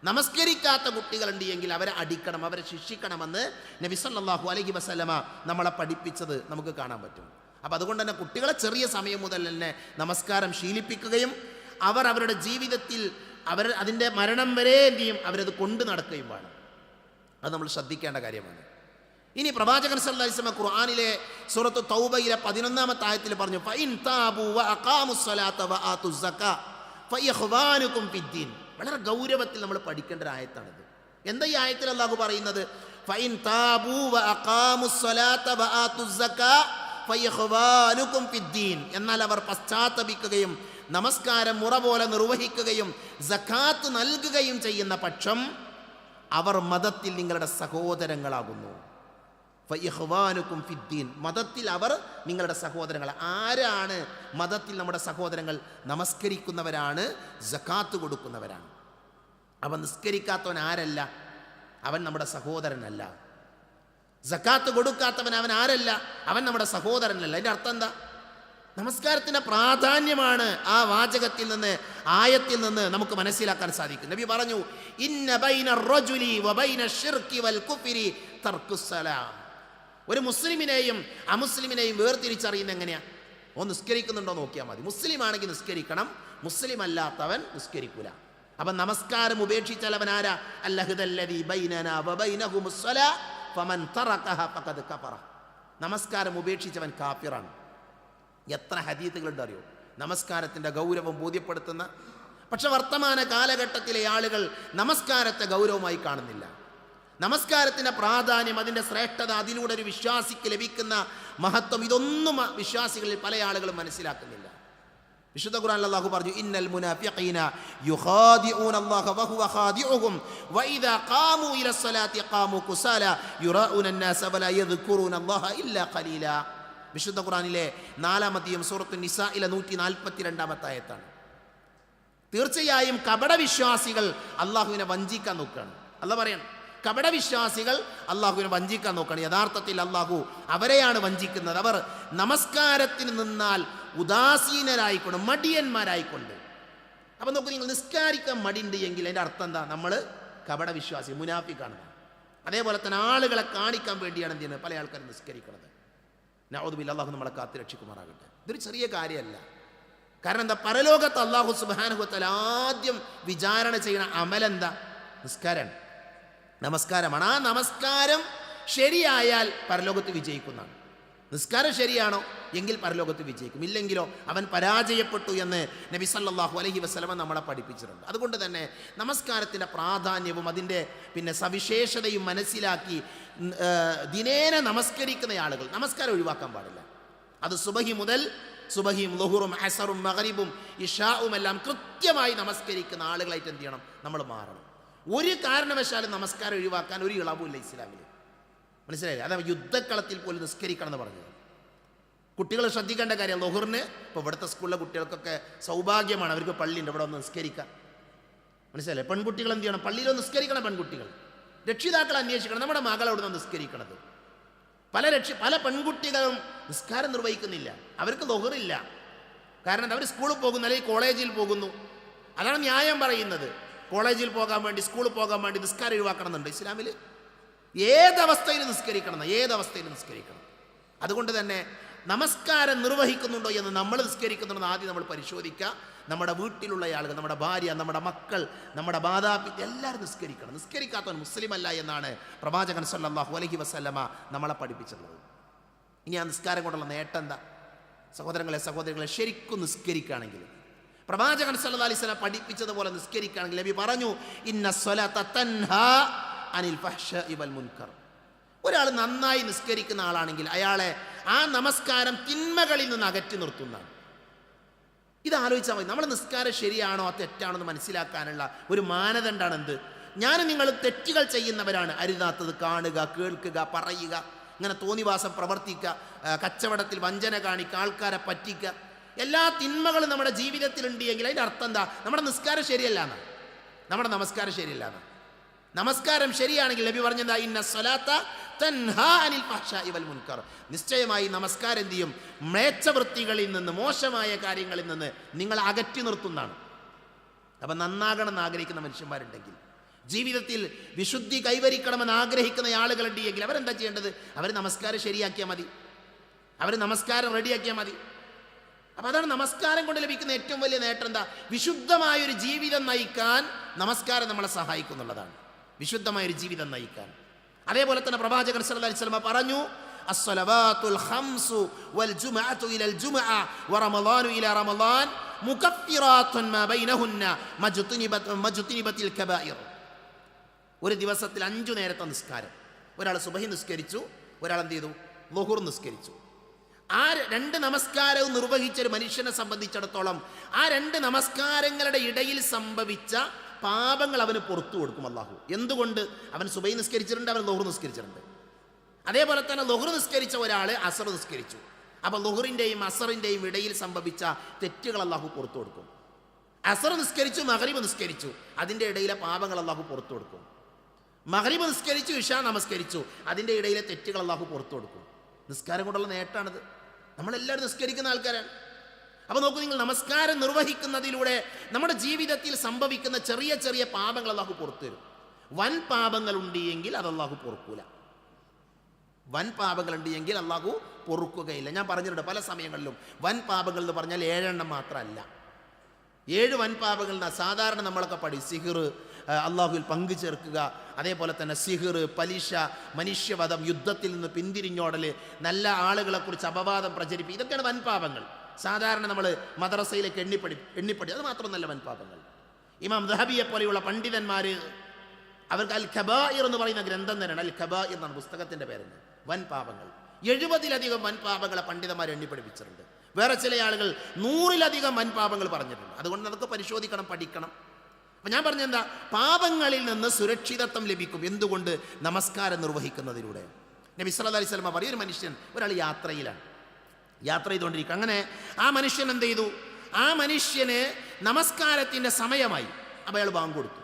നമസ്കരിക്കാത്ത കുട്ടികളുണ്ട് എങ്കിൽ അവരെ അടിക്കണം, അവരെ ശിക്ഷിക്കണമെന്ന് നബി സല്ലല്ലാഹു അലൈഹി വസല്ലമ നമ്മളെ പഠിപ്പിച്ചത് നമുക്ക് കാണാൻ പറ്റും. അപ്പം അതുകൊണ്ട് തന്നെ കുട്ടികളെ ചെറിയ സമയം മുതൽ തന്നെ നമസ്കാരം ശീലിപ്പിക്കുകയും അവരുടെ ജീവിതത്തിൽ അതിൻ്റെ മരണം വരെ എന്ത് ചെയ്യും? അവരത് കൊണ്ടു നടക്കുകയും വേണം. അത് നമ്മൾ ശ്രദ്ധിക്കേണ്ട കാര്യമാണ്. ഇനി പ്രവാചകൻ സല്ലല്ലാഹു അലൈഹി വസല്ലം ഖുർആനിലെ സൂറത്ത് തൗബയിലെ 11-ാമത്തെ ആയത്തിൽ പറഞ്ഞു, ഫഇൻ താബു വഅഖാമുസ്സലാത്ത വആതുസ് സക്കാ ഫഇഖ്വാനുകും ഫിദ്ദീൻ. വളരെ ഗൗരവത്തിൽ നമ്മൾ പഠിക്കേണ്ട ഒരു ആയത്താണിത്. എന്താ ഈ ആയത്തിൽ അല്ലാഹു പറയുന്നത്? ഫഇൻ താബു വഅഖാമുസ്സലാത്ത വആതുസ് സക്കാ ഫഇഖ്വാനുകും ഫിദ്ദീൻ. എന്നാൽ അവർ പശ്ചാത്തപിക്കുകയും നമസ്കാരം മുറ പോലെ നിർവഹിക്കുകയും സക്കാത്ത് നൽകുകയും ചെയ്യുന്ന പക്ഷം അവർ മതത്തിൽ നിങ്ങളുടെ സഹോദരങ്ങളാകുന്നു. ഫഇഖ്വാനുകും ഫിദ്ദീൻ, മതത്തിൽ അവർ നിങ്ങളുടെ സഹോദരങ്ങൾ. ആരാണ് മതത്തിൽ നമ്മുടെ സഹോദരങ്ങൾ? നമസ്കരിക്കുന്നവരാണ്, സക്കാത്ത് കൊടുക്കുന്നവരാണ്. അവൻ നിസ്കരിക്കാത്തവൻ ആരല്ല? അവൻ നമ്മുടെ സഹോദരനല്ല. സക്കാത്ത് കൊടുക്കാത്തവൻ അവൻ ആരല്ല? അവൻ നമ്മുടെ സഹോദരനല്ല. അതിൻ്റെ അർത്ഥം എന്താ? നമസ്കാരത്തിൻ്റെ പ്രാധാന്യമാണ് ആ വാചകത്തിൽ നിന്ന്, ആയത്തിൽ നിന്ന് നമുക്ക് മനസ്സിലാക്കാൻ സാധിക്കും. നബി പറഞ്ഞു, ഇന്ന ബൈന റജുലി വബൈന ശിർക്കി വൽ കുഫ്രി തർക്കുസ്സലാം. ഒരു മുസ്ലിമിനെയും അമുസ്ലിമിനെയും വേർതിരിച്ചറിയുന്നത് എങ്ങനെയാ? നിസ്കരിക്കുന്നുണ്ടോ നോക്കിയാൽ മതി. മുസ്ലിം ആണെങ്കിൽ നിസ്കരിക്കണം, മുസ്ലിം അല്ലാത്തവൻ നിസ്കരിക്കൂല. അപ്പം നമസ്കാരം ഉപേക്ഷിച്ചാൽ അവൻ ആരാ? അല്ലഹുദല്ലദീ ബൈനനാ വബൈനഹുമുസ്സലാ ഫമൻ തറകഹ ഫഖദ് കഫറ. നമസ്കാരം ഉപേക്ഷിച്ചവൻ കാഫിറാണ്. എത്ര ഹദീസുകളുണ്ട് അറിയോ നമസ്കാരത്തിൻ്റെ ഗൗരവം ബോധ്യപ്പെടുത്തുന്ന. പക്ഷെ വർത്തമാന കാലഘട്ടത്തിലെ ആളുകൾ നമസ്കാരത്തെ ഗൗരവമായി കാണുന്നില്ല. നമസ്കാരത്തിൻ്റെ പ്രാധാന്യം, അതിൻ്റെ ശ്രേഷ്ഠത, അതിലൂടെ ഒരു വിശ്വാസിക്ക് ലഭിക്കുന്ന മഹത്വം, ഇതൊന്നും വിശ്വാസികളിൽ പല ആളുകളും മനസ്സിലാക്കുന്നില്ല. വിശുദ്ധ ഖുർആനിൽ അല്ലാഹു പറഞ്ഞു, ഇന്നൽ മുനാഫിഖീന യുഖാദിഊന അല്ലാഹ വഹുവ ഖാദിഉഹും വഇദാ ഖാമൂ ഇലസ്സലാത്തി ഖാമൂ കുസാല യുറാഊന അന്നാസ വലാ യദ്കുറൂന അല്ലാഹ ഇല്ലാ ഖലീല. വിശുദ്ധ ഖുർആനിലെ 4-ാം അധ്യായം സൂറത്തു നിസായിലെ 142-ാമത്തെ ആയത്താണ്. തീർച്ചയായും കപടവിശ്വാസികൾ അള്ളാഹുവിനെ വഞ്ചിക്കാൻ നോക്കുകയാണ്. അല്ലാഹു പറയാണ്, കപടവിശ്വാസികൾ അള്ളാഹുവിനെ വഞ്ചിക്കാൻ നോക്കുകയാണ്. യഥാർത്ഥത്തിൽ അള്ളാഹു അവരെയാണ് വഞ്ചിക്കുന്നത്. അവർ നമസ്കാരത്തിന് നിന്നാൽ ഉദാസീനരായിക്കൊണ്ട്, മടിയന്മാരായിക്കൊണ്ട്. അപ്പം നോക്കൂ, നിങ്ങൾ നിസ്കാരിക്കാൻ മടിയുണ്ട് എങ്കിൽ അതിൻ്റെ അർത്ഥം എന്താ? നമ്മൾ കപടവിശ്വാസി, മുനാഫിക്കാണ്. അതേപോലെ തന്നെ ആളുകളെ കാണിക്കാൻ വേണ്ടിയാണ് എന്ത് ചെയ്യുന്നത്? പല ആൾക്കാരും നിസ്കരിക്കുന്നത്. നഊദു ബില്ലാഹ്, അല്ലാഹു നമ്മളെ കാത്ത് രക്ഷിക്കുമാറാകട്ടെ. ഇതൊരു ചെറിയ കാര്യമല്ല. കാരണം എന്താ? പരലോകത്ത് അല്ലാഹു സുബ്ഹാനഹു വ തആല ആദ്യം വിചാരണ ചെയ്യുന്ന അമലെന്താ? നിസ്കാരമാണ്, നമസ്കാരമാണ്. ആ നമസ്കാരം ശരിയായാൽ പരലോകത്ത് വിജയിക്കുന്നതാണ്. നിസ്കാരം ശരിയാണോ എങ്കിൽ പരലോകത്ത് വിജയിക്കും, ഇല്ലെങ്കിലോ അവൻ പരാജയപ്പെട്ടു എന്ന് നബി സല്ലല്ലാഹു അലൈഹി വസല്ലമ നമ്മളെ പഠിപ്പിച്ചിട്ടുണ്ട്. അതുകൊണ്ട് തന്നെ നമസ്കാരത്തിൻ്റെ പ്രാധാന്യവും അതിൻ്റെ സവിശേഷതയും മനസ്സിലാക്കി ദിനേന നമസ്കരിക്കുന്ന ആളുകൾ നമസ്കാരം ഒഴിവാക്കാൻ പാടില്ല. അത് സുബഹി മുതൽ, സുബഹിയും ളുഹുറും അസറും മഗ്രിബും ഇശാഉം എല്ലാം കൃത്യമായി നമസ്കരിക്കുന്ന ആളുകളായിട്ട് എന്ത് ചെയ്യണം? നമ്മൾ മാറണം. ഒരു കാരണവശാലും നമസ്കാരം ഒഴിവാക്കാൻ ഒരു ഇളവുമില്ല ഇസ്ലാമിൽ. മനസ്സിലായില്ലേ? അതാ യുദ്ധക്കളത്തിൽ പോലും നിസ്കരിക്കണം എന്ന് പറഞ്ഞത്. കുട്ടികൾ ശ്രദ്ധിക്കേണ്ട കാര്യം, ളുഹുറിന് ഇപ്പോൾ ഇവിടുത്തെ സ്കൂളിലെ കുട്ടികൾക്കൊക്കെ സൗഭാഗ്യമാണ്, അവർക്ക് പള്ളിയുണ്ട്, ഇവിടെ ഒന്ന് നിസ്കരിക്കാം. മനസ്സിലായില്ലേ? പെൺകുട്ടികൾ എന്ത് ചെയ്യണം? പള്ളിയിൽ നിസ്കരിക്കണം. പെൺകുട്ടികൾ രക്ഷിതാക്കൾ അന്വേഷിക്കണം, നമ്മുടെ മകൾ അവിടെ നിന്ന് നിസ്കരിക്കണത്. പല പെൺകുട്ടികളും നിസ്കാരം നിർവഹിക്കുന്നില്ല, അവർക്ക് ളുഹറില്ല. കാരണം അവർ സ്കൂളിൽ പോകുന്നു, അല്ലെങ്കിൽ കോളേജിൽ പോകുന്നു. അതാണ് ന്യായം പറയുന്നത്. കോളേജിൽ പോകാൻ വേണ്ടി, സ്കൂളിൽ പോകാൻ വേണ്ടി നിസ്കാരം ഒഴിവാക്കണം എന്നുണ്ട് ഇസ്ലാമിൽ. ഏതവസ്ഥയിൽ നിസ്കരിക്കണം, ഏതവസ്ഥയിൽ നിസ്കരിക്കണം. അതുകൊണ്ട് തന്നെ നമസ്കാരം നിർവഹിക്കുന്നുണ്ടോ എന്ന്, നമ്മൾ നിസ്കരിക്കുന്നുണ്ടോ എന്ന് ആദ്യം നമ്മൾ പരിശോധിക്കുക. നമ്മുടെ വീട്ടിലുള്ള ആളുകൾ, നമ്മുടെ ഭാര്യ, നമ്മുടെ മക്കൾ, നമ്മുടെ മാതാപിതാക്കൾ എല്ലാവരും നിസ്കരിക്കണം. നിസ്കരിക്കാത്തവൻ മുസ്ലിം അല്ല എന്നാണ് പ്രവാചകൻ സല്ലല്ലാഹു അലൈഹി വസല്ലമ നമ്മളെ പഠിപ്പിച്ചിട്ടുള്ളത്. ഇനി ആ നിസ്കാരം കൊണ്ടുള്ള നേട്ടം എന്താ? സഹോദരങ്ങളെ ശരിക്കും നിസ്കരിക്കുകയാണെങ്കിൽ, പ്രവാചകൻ സല്ലല്ലാഹു അലൈഹി വസല്ലം പഠിപ്പിച്ചതുപോലെ നിസ്കരിക്കുകയാണെങ്കിൽ, നബി പറഞ്ഞു, ഇന്ന സ്വലാത്ത തൻഹാ അനിൽ ഫഹ്ശാഇ വൽ മുൻകർ. ഒരാൾ നന്നായി നിസ്കരിക്കുന്ന ആളാണെങ്കിൽ അയാളെ ആ നമസ്കാരം തിന്മകളിൽ നിന്ന് അകറ്റി നിർത്തുന്നതാണ്. ഇത് ആലോചിച്ചാൽ മതി. നമ്മൾ നിസ്കാരം ശരിയാണോ തെറ്റാണോ എന്ന് മനസ്സിലാക്കാനുള്ള ഒരു മാനദണ്ഡമാണ് എന്ത്? നിങ്ങൾ തെറ്റുകൾ ചെയ്യുന്നവരാണ്, അരുതാത്തത് കാണുക, കേൾക്കുക, പറയുക, ഇങ്ങനെ തോന്നിവാസം പ്രവർത്തിക്കുക, കച്ചവടത്തിൽ വഞ്ചന കാണിക്കുക, ആൾക്കാരെ പറ്റിക്കുക, എല്ലാ തിന്മകളും നമ്മുടെ ജീവിതത്തിൽ ഉണ്ട് എങ്കിൽ അതിൻ്റെ അർത്ഥം എന്താ? നമ്മുടെ നിസ്കാരം ശരിയല്ലാന്ന്, നമ്മുടെ നമസ്കാരം ശരിയല്ലാന്ന്. നമസ്കാരം ശരിയാണെങ്കിൽ നബി പറഞ്ഞതാ, ഇന്ന സ്വലാത്ത തൻഹാ അനിൽ ഫഹ്ശാഇ വൽ മുൻകർ. നിശ്ചയമായി നമസ്കാരം എന്ത് ചെയ്യും? മ്ലേച്ഛവൃത്തികളിൽ നിന്ന്, മോശമായ കാര്യങ്ങളിൽ നിന്ന് നിങ്ങൾ അകറ്റി നിർത്തുന്നതാണ്. അപ്പം നന്നാകണമെന്ന് ആഗ്രഹിക്കുന്ന മനുഷ്യന്മാരുണ്ടെങ്കിൽ, ജീവിതത്തിൽ വിശുദ്ധി കൈവരിക്കണമെന്ന് ആഗ്രഹിക്കുന്ന ആളുകളുണ്ടെങ്കിൽ അവരെന്താ ചെയ്യേണ്ടത്? അവർ നമസ്കാരം ശരിയാക്കിയാൽ മതി, അവർ നമസ്കാരം റെഡിയാക്കിയാൽ മതി. അപ്പം അതാണ് നമസ്കാരം കൊണ്ട് ലഭിക്കുന്ന ഏറ്റവും വലിയ നേട്ടം. എന്താ? വിശുദ്ധമായൊരു ജീവിതം നയിക്കാൻ നമസ്കാരം നമ്മളെ സഹായിക്കുന്നുള്ളതാണ്. വിശുദ്ധമായൊരു ജീവിതം നയിക്കാൻ. അതേപോലെ തന്നെ പ്രവാചകൻ സല്ലല്ലാഹു അലൈഹി വസല്ലം പറഞ്ഞു, അസ്സലവാത്തുൽ ഖംസു വൽ ജുമുഅതു ഇലൽ ജുമുഅ വറമളാനു ഇലാ റമളാൻ മുകഫിറാത്തുൻ മാ ബൈനഹുന്ന മജ്തുനിബത്തിൽ കബായിർ. ഒരു ദിവസത്തിൽ 5 നേരത്തെ നിസ്കാരം. ഒരാൾ സുബഹി നിസ്കരിച്ചു, ഒരാൾ എന്ത് ചെയ്തു? ളുഹുർ നിസ്കരിച്ചു. ആ 2 നമസ്കാരവും നിർവഹിച്ചൊരു മനുഷ്യനെ സംബന്ധിച്ചിടത്തോളം ആ 2 നമസ്കാരങ്ങളുടെ ഇടയിൽ സംഭവിച്ച പാപങ്ങൾ അവന് പുറത്തു കൊടുക്കും അല്ലാഹു. എന്തുകൊണ്ട്? അവൻ സുബഹി നിസ്കരിച്ചിട്ടുണ്ട്, അവൻ ളുഹുർ നിസ്കരിച്ചിട്ടുണ്ട്. അതേപോലെ തന്നെ ളുഹുർ നിസ്കരിച്ച ഒരാൾ അസർ നിസ്കരിച്ചു. അപ്പോൾ ളുഹുറിൻ്റെയും അസറിൻ്റെയും ഇടയിൽ സംഭവിച്ച തെറ്റുകൾ അല്ലാഹു പുറത്തു കൊടുക്കും. അസർ നിസ്കരിച്ചു, മഗ്രിബ് നിസ്കരിച്ചു, അതിൻ്റെ ഇടയിലെ പാപങ്ങൾ അല്ലാഹു പുറത്തു കൊടുക്കും. മഗ്രിബ് നിസ്കരിച്ചു, ഇശാ നമസ്കരിച്ചു, അതിൻ്റെ ഇടയിലെ തെറ്റുകൾ അല്ലാഹു പുറത്തു കൊടുക്കും. നിസ്കാരം കൊണ്ടുള്ള നേട്ടമാണിത്. നമ്മളെല്ലാവരും നിസ്കരിക്കുന്ന ആൾക്കാരാണ്. അപ്പോൾ നോക്കൂ നിങ്ങൾ, നമസ്കാരം നിർവഹിക്കുന്നതിലൂടെ നമ്മുടെ ജീവിതത്തിൽ സംഭവിക്കുന്ന ചെറിയ ചെറിയ പാപങ്ങൾ അള്ളാഹു പുറത്തു തരും. വൻ പാപങ്ങൾ ഉണ്ട് എങ്കിൽ അത് അള്ളാഹു പൊറുക്കൂല. വൻ പാപങ്ങൾ ഉണ്ട് എങ്കിൽ അള്ളാഹു പൊറുക്കുകയില്ല. ഞാൻ പറഞ്ഞിട്ടുണ്ട് പല സമയങ്ങളിലും, വൻ പാപങ്ങൾ എന്ന് പറഞ്ഞാൽ 7 എണ്ണം മാത്രമല്ല, 7 വൻ പാപങ്ങൾ. സാധാരണ നമ്മളൊക്കെ സിഹിർ, അള്ളാഹുവിൽ പങ്കു ചേർക്കുക, അതേപോലെ തന്നെ സിഹിർ, പലിശ, മനുഷ്യവധം, യുദ്ധത്തിൽ നിന്ന് പിന്തിരിഞ്ഞോടൽ, നല്ല ആളുകളെക്കുറിച്ച് അപവാദം പ്രചരിപ്പിക്കുക, ഇതൊക്കെയാണ് വൻ പാപങ്ങൾ. സാധാരണ നമ്മൾ മദ്രസയിലേക്ക് എണ്ണിപ്പടി അത് മാത്രമൊന്നല്ല വൻ പാപങ്ങൾ. ഇമാം ദഹബിയെ പോലെയുള്ള പണ്ഡിതന്മാർ അവർക്ക് അൽ ഖബായിർ എന്ന് പറയുന്ന ഗ്രന്ഥം തന്നെയാണ്. അൽ ഖബായിർ എന്നാണ് പുസ്തകത്തിൻ്റെ പേരുണ്ട്. വൻ പാപങ്ങൾ 70-ലധികം വൻ പാപങ്ങളെ പണ്ഡിതന്മാർ എണ്ണിപ്പടിപ്പിച്ചിട്ടുണ്ട്. വേറെ ചില ആളുകൾ 100-ലധികം വൻ പാപങ്ങൾ പറഞ്ഞിട്ടുണ്ട്. അതുകൊണ്ട് നമുക്ക് പരിശോധിക്കണം, പഠിക്കണം. അപ്പം ഞാൻ പറഞ്ഞെന്താ, പാപങ്ങളിൽ നിന്ന് സുരക്ഷിതത്വം ലഭിക്കും. എന്തുകൊണ്ട്? നമസ്കാരം നിർവഹിക്കുന്നതിലൂടെ. നബി സല്ലല്ലാഹു അലൈഹി വസല്ലം പറയും, ഒരു മനുഷ്യൻ, ഒരാൾ യാത്രയിലാണ്, യാത്ര ചെയ്തുകൊണ്ടിരിക്കുക. അങ്ങനെ ആ മനുഷ്യൻ എന്ത് ചെയ്തു? ആ മനുഷ്യന് നമസ്കാരത്തിൻ്റെ സമയമായി. അപ്പോൾ അയാൾ ബാങ്ക് കൊടുത്തു.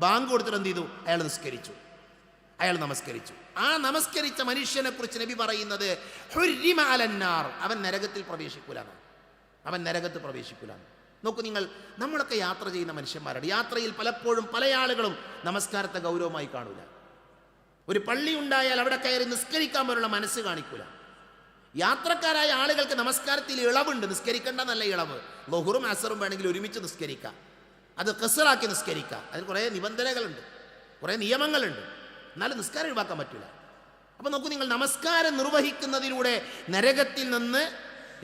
ബാങ്ക് കൊടുത്തിട്ട് എന്ത് ചെയ്തു? അയാൾ നിസ്കരിച്ചു. അയാൾ നമസ്കരിച്ചു. ആ നമസ്കരിച്ച മനുഷ്യനെ കുറിച്ച് നബി പറയുന്നത് ഹുർരിമ അലന്നാർ, അവൻ നരകത്തിൽ പ്രവേശിക്കൂലാണ്. അവൻ നരകത്തിൽ പ്രവേശിക്കൂലാണ്. നോക്കൂ നിങ്ങൾ, നമ്മളൊക്കെ യാത്ര ചെയ്യുന്ന മനുഷ്യന്മാരാണ്. യാത്രയിൽ പലപ്പോഴും പല ആളുകളും നമസ്കാരത്തെ ഗൗരവമായി കാണൂല. ഒരു പള്ളി ഉണ്ടായാൽ അവിടെ കയറി നിസ്കരിക്കാൻ പോലുള്ള മനസ്സ് കാണിക്കൂല. യാത്രക്കാരായ ആളുകൾക്ക് നമസ്കാരത്തിൽ ഇളവുണ്ട്. നിസ്കരിക്കേണ്ട നല്ല ഇളവ്. ളുഹറും അസറും വേണമെങ്കിൽ ഒരുമിച്ച് നിസ്കരിക്കാം, അത് ഖസ്റാക്കി നിസ്കരിക്കാം. അതിന് കുറേ നിബന്ധനകളുണ്ട്, കുറേ നിയമങ്ങളുണ്ട്. എന്നാലും നിസ്കാരം ഒഴിവാക്കാൻ പറ്റില്ല. അപ്പം നോക്കൂ നിങ്ങൾ, നമസ്കാരം നിർവഹിക്കുന്നതിലൂടെ നരകത്തിൽ നിന്ന്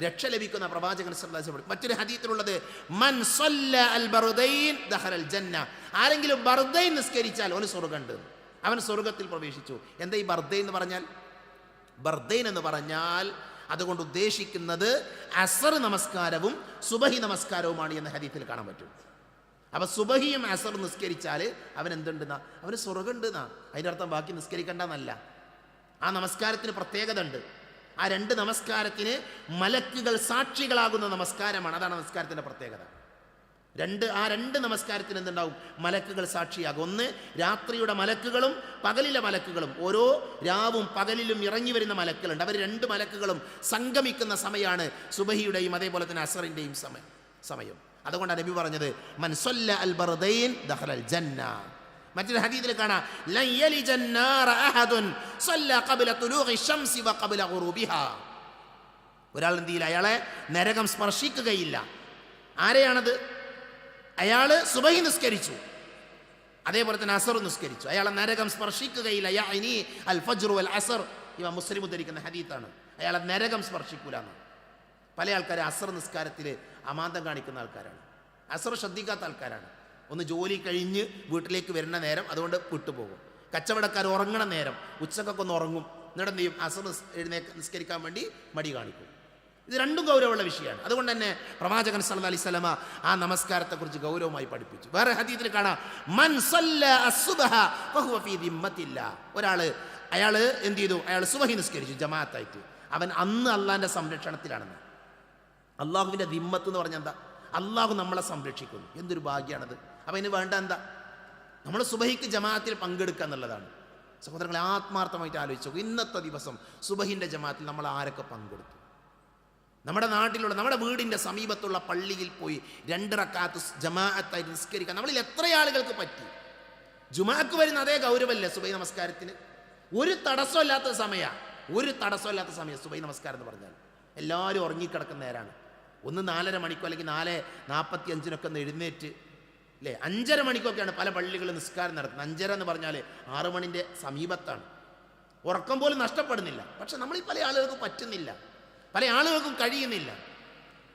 രക്ഷ ലഭിക്കുന്ന പ്രവാചകൻ സല്ലല്ലാഹു അലൈഹി വസല്ലം. മറ്റൊരു ഹദീസിലുള്ളത്, മൻ സല്ല അൽ ബർദൈൻ ദഖലൽ ജന്ന, ആരെങ്കിലും ബർദൈൻ നിസ്കരിച്ചാൽ അവന് സ്വർഗ്ഗമുണ്ട്, അവൻ സ്വർഗ്ഗത്തിൽ പ്രവേശിച്ചു. എന്താ ഈ ബർദൈൻ എന്ന് പറഞ്ഞാൽ? ബർദൈൻ എന്ന് പറഞ്ഞാൽ അതുകൊണ്ട് ഉദ്ദേശിക്കുന്നത് അസർ നമസ്കാരവും സുബഹി നമസ്കാരവുമാണ് എന്ന് ഹദീസിൽ കാണാൻ പറ്റും. അപ്പോൾ സുബഹിയും അസർ നിസ്കരിച്ചാൽ അവൻ എന്തുണ്ടെന്നാ? അവന് സ്വർഗ്ഗമുണ്ട് എന്നാ. അതിൻ്റെ അർത്ഥം ബാക്കി നിസ്കരിക്കേണ്ടെന്നല്ല. ആ നമസ്കാരത്തിന് പ്രത്യേകത ഉണ്ട്. ആ 2 നമസ്കാരത്തിന് മലക്കുകൾ സാക്ഷികളാകുന്ന നമസ്കാരമാണ്. അതാണ് നമസ്കാരത്തിൻ്റെ പ്രത്യേകത. ആ രണ്ട് നമസ്കാരത്തിന് എന്തുണ്ടാവും? മലക്കുകൾ സാക്ഷിയാകും. ഒന്ന് രാത്രിയുടെ മലക്കുകളും പകലിലെ മലക്കുകളും. ഓരോ രാവും പകലിലും ഇറങ്ങി വരുന്ന മലക്കുകളുണ്ട്. അവർ 2 മലക്കുകളും സംഗമിക്കുന്ന സമയമാണ് സുബഹിയുടെയും അതേപോലെ തന്നെ അസറിൻ്റെയും സമയം. അതുകൊണ്ടാണ് നബി പറഞ്ഞത്, മൻ സല്ല അൽ ബർദൈൻ ദഖലൽ ജന്ന. മറ്റൊരു ഹദീസിൽ കാണാം, ലൻ യലിജൻ നാറ അഹദുൻ സല്ല ഖബ്ല തുലൂഇ ശംസി വ ഖബ്ല ഗുറൂബിഹാ. ഒരാൾ എന്ത് ചെയ്യില്ല, അയാളെ നരകം സ്പർശിക്കുകയില്ല. ആരെയാണത്? അയാൾ സുബഹി നിസ്കരിച്ചു, അതേപോലെ തന്നെ അസർ നിസ്കരിച്ചു, അയാളെ നരകം സ്പർശിക്കുകയില്ല. യഅനി അൽ ഫജ്ർ വൽ അസർ. ഇമാം മുസ്ലിം ഉദ്ധരിക്കുന്ന ഹദീത്താണ്. അയാളെ നരകം സ്പർശിക്കൂലെന്ന്. പല ആൾക്കാരും അസർ നിസ്കാരത്തിൽ അമാന്തം കാണിക്കുന്ന ആൾക്കാരാണ്. അസർ ശ്രദ്ധിക്കാത്ത ആൾക്കാരാണ്. ഒന്ന് ജോലി കഴിഞ്ഞ് വീട്ടിലേക്ക് വരുന്ന നേരം അതുകൊണ്ട് വിട്ടുപോകും. കച്ചവടക്കാർ ഉറങ്ങണ നേരം ഉച്ചക്കൊക്കെ ഒന്ന് ഉറങ്ങും. എന്നിട്ട് എന്ത് ചെയ്യും? അസർ നിസ്കരിക്കാൻ വേണ്ടി മടി കാണിക്കും. ഇത് രണ്ടും ഗൗരവമുള്ള വിഷയമാണ്. അതുകൊണ്ട് തന്നെ പ്രവാചകൻ സല്ലല്ലാഹു അലൈഹി വസല്ലമ ആ നമസ്കാരത്തെക്കുറിച്ച് ഗൗരവമായി പഠിപ്പിച്ചു. വേറെ ഹദീസിൽ കാണാം, മൻ സല്ല അസ്സുബ്ഹ ഫഹുവ ഫീ ദിമ്മത്തില്ലാ. അയാൾ എന്ത് ചെയ്തു? അയാൾ സുബഹി നിസ്കരിച്ചു ജമാഅത്തായിട്ട്. അവൻ അന്ന് അള്ളാഹിൻ്റെ സംരക്ഷണത്തിലാണെന്ന്. അള്ളാഹുവിൻ്റെ ദിമ്മത്ത് എന്ന് പറഞ്ഞാൽ എന്താ? അള്ളാഹു നമ്മളെ സംരക്ഷിക്കുന്നു. എന്തൊരു ഭാഗ്യമാണത്. അപ്പം അതിന് വേണ്ട എന്താ? നമ്മൾ സുബഹിക്ക് ജമാഅത്തിൽ പങ്കെടുക്കുക എന്നുള്ളതാണ്. സഹോദരങ്ങളെ, ആത്മാർത്ഥമായിട്ട് ആലോചിച്ചു, ഇന്നത്തെ ദിവസം സുബഹിൻ്റെ ജമാഅത്തിൽ നമ്മൾ ആരൊക്കെ പങ്കെടുത്തു? നമ്മുടെ നാട്ടിലുള്ള, നമ്മുടെ വീടിൻ്റെ സമീപത്തുള്ള പള്ളിയിൽ പോയി 2 റക്അത്ത് ജമാഅത്തായിട്ട് നിസ്കരിക്കാൻ നമ്മളിൽ എത്ര ആളുകൾക്ക് പറ്റി? ജുമാക്ക് വരുന്ന അതേ ഗൗരവമല്ലേ സുബഹി നമസ്കാരത്തിന്? ഒരു തടസ്സമില്ലാത്ത സമയം സുബഹി നമസ്കാരം എന്ന് പറഞ്ഞാൽ. എല്ലാവരും ഉറങ്ങിക്കിടക്കുന്ന നേരമാണ്. ഒന്ന് 4:30 മണിക്കോ അല്ലെങ്കിൽ 4:45 ഒന്ന് എഴുന്നേറ്റ്, അല്ലേ? 5:30 മണിക്കൊക്കെയാണ് പല പള്ളികളും നിസ്കാരം നടത്തുന്നത്. 5:30 എന്ന് പറഞ്ഞാൽ 6 മണിൻ്റെ സമീപത്താണ്. ഉറക്കം പോലും നഷ്ടപ്പെടുന്നില്ല. പക്ഷെ നമ്മളിൽ പല ആളുകൾക്കും പറ്റുന്നില്ല, പല ആളുകൾക്കും കഴിയുന്നില്ല.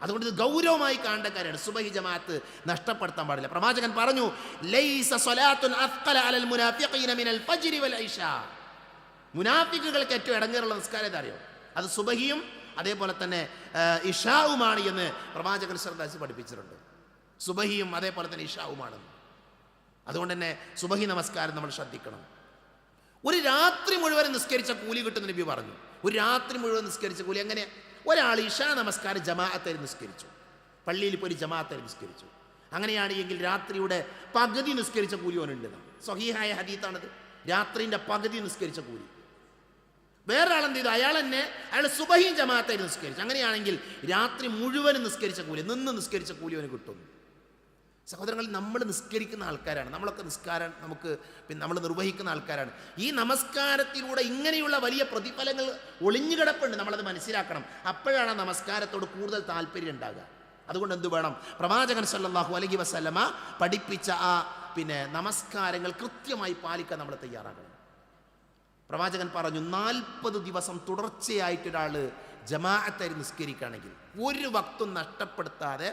അതുകൊണ്ട് ഇത് ഗൗരവമായി കാണേണ്ട കാര്യമാണ്. സുബഹി ജമാഅത്ത് നഷ്ടപ്പെടുത്താൻ പാടില്ല. പ്രവാചകൻ പറഞ്ഞു, ലൈസ സ്വലാത്തുൻ അത്ഖല അലൽ മുനാഫിഖീന മിനൽ ഫജ്രി വൽ ഇശാ. മുനാഫിക്കുകൾക്ക് ഏറ്റവും ഇടങ്ങേറുള്ള നിസ്കാരം ഏതാ അറിയോ? അത് സുബഹിയും അതേപോലെ തന്നെ ഇഷാവുമാണ് എന്ന് പ്രവാചകൻ സല്ലല്ലാഹു അലൈഹി പഠിപ്പിച്ചിട്ടുണ്ട്. സുബഹിയും അതേപോലെ തന്നെ ഇഷാവുമാണെന്ന്. അതുകൊണ്ട് തന്നെ സുബഹി നമസ്കാരം നമ്മൾ ശ്രദ്ധിക്കണം. ഒരു രാത്രി മുഴുവൻ നിസ്കരിച്ച കൂലി കിട്ടുന്ന നബി പറഞ്ഞു. ഒരു രാത്രി മുഴുവൻ നിസ്കരിച്ച കൂലി എങ്ങനെ? ഒരാൾ ഇഷാ നമസ്കാരം ജമാഅത്തായി നിസ്കരിച്ചു, പള്ളിയിൽ പോയി ജമാഅത്തായി നിസ്കരിച്ചു. അങ്ങനെയാണെങ്കിൽ രാത്രിയുടെ പകുതി നിസ്കരിച്ച കൂലി ഓനുണ്ട്. സ്വഹീഹായ ഹദീത്താണത്. രാത്രിൻ്റെ പകുതി നിസ്കരിച്ച കൂലി. വേറൊരാളെന്ത് ചെയ്തു? അയാൾ സുബഹിയും ജമാഅത്തായി നിസ്കരിച്ചു. അങ്ങനെയാണെങ്കിൽ രാത്രി മുഴുവനും നിസ്കരിച്ച കൂലി, നിന്ന് നിസ്കരിച്ച കൂലി അവന് കിട്ടുന്നു. സഹോദരങ്ങൾ, നമ്മൾ നിസ്കരിക്കുന്ന ആൾക്കാരാണ്, നമ്മളൊക്കെ നിസ്കാരം നമ്മൾ നിർവഹിക്കുന്ന ആൾക്കാരാണ്. ഈ നമസ്കാരത്തിലൂടെ ഇങ്ങനെയുള്ള വലിയ പ്രതിഫലങ്ങൾ ഒളിഞ്ഞുകിടപ്പുണ്ട്, നമ്മളത് മനസ്സിലാക്കണം. അപ്പോഴാണ് നമസ്കാരത്തോട് കൂടുതൽ താല്പര്യം ഉണ്ടാകുക. അതുകൊണ്ട് എന്ത് വേണം? പ്രവാചകൻ സല്ലല്ലാഹു അലൈഹി വസല്ലമ പഠിപ്പിച്ച നമസ്കാരങ്ങൾ കൃത്യമായി പാലിക്കാൻ നമ്മൾ തയ്യാറാകണം. പ്രവാചകൻ പറഞ്ഞു, 40 ദിവസം തുടർച്ചയായിട്ടൊരാൾ ജമാഅത്തായി നിസ്കരിക്കുകയാണെങ്കിൽ, ഒരു വക്തും നഷ്ടപ്പെടുത്താതെ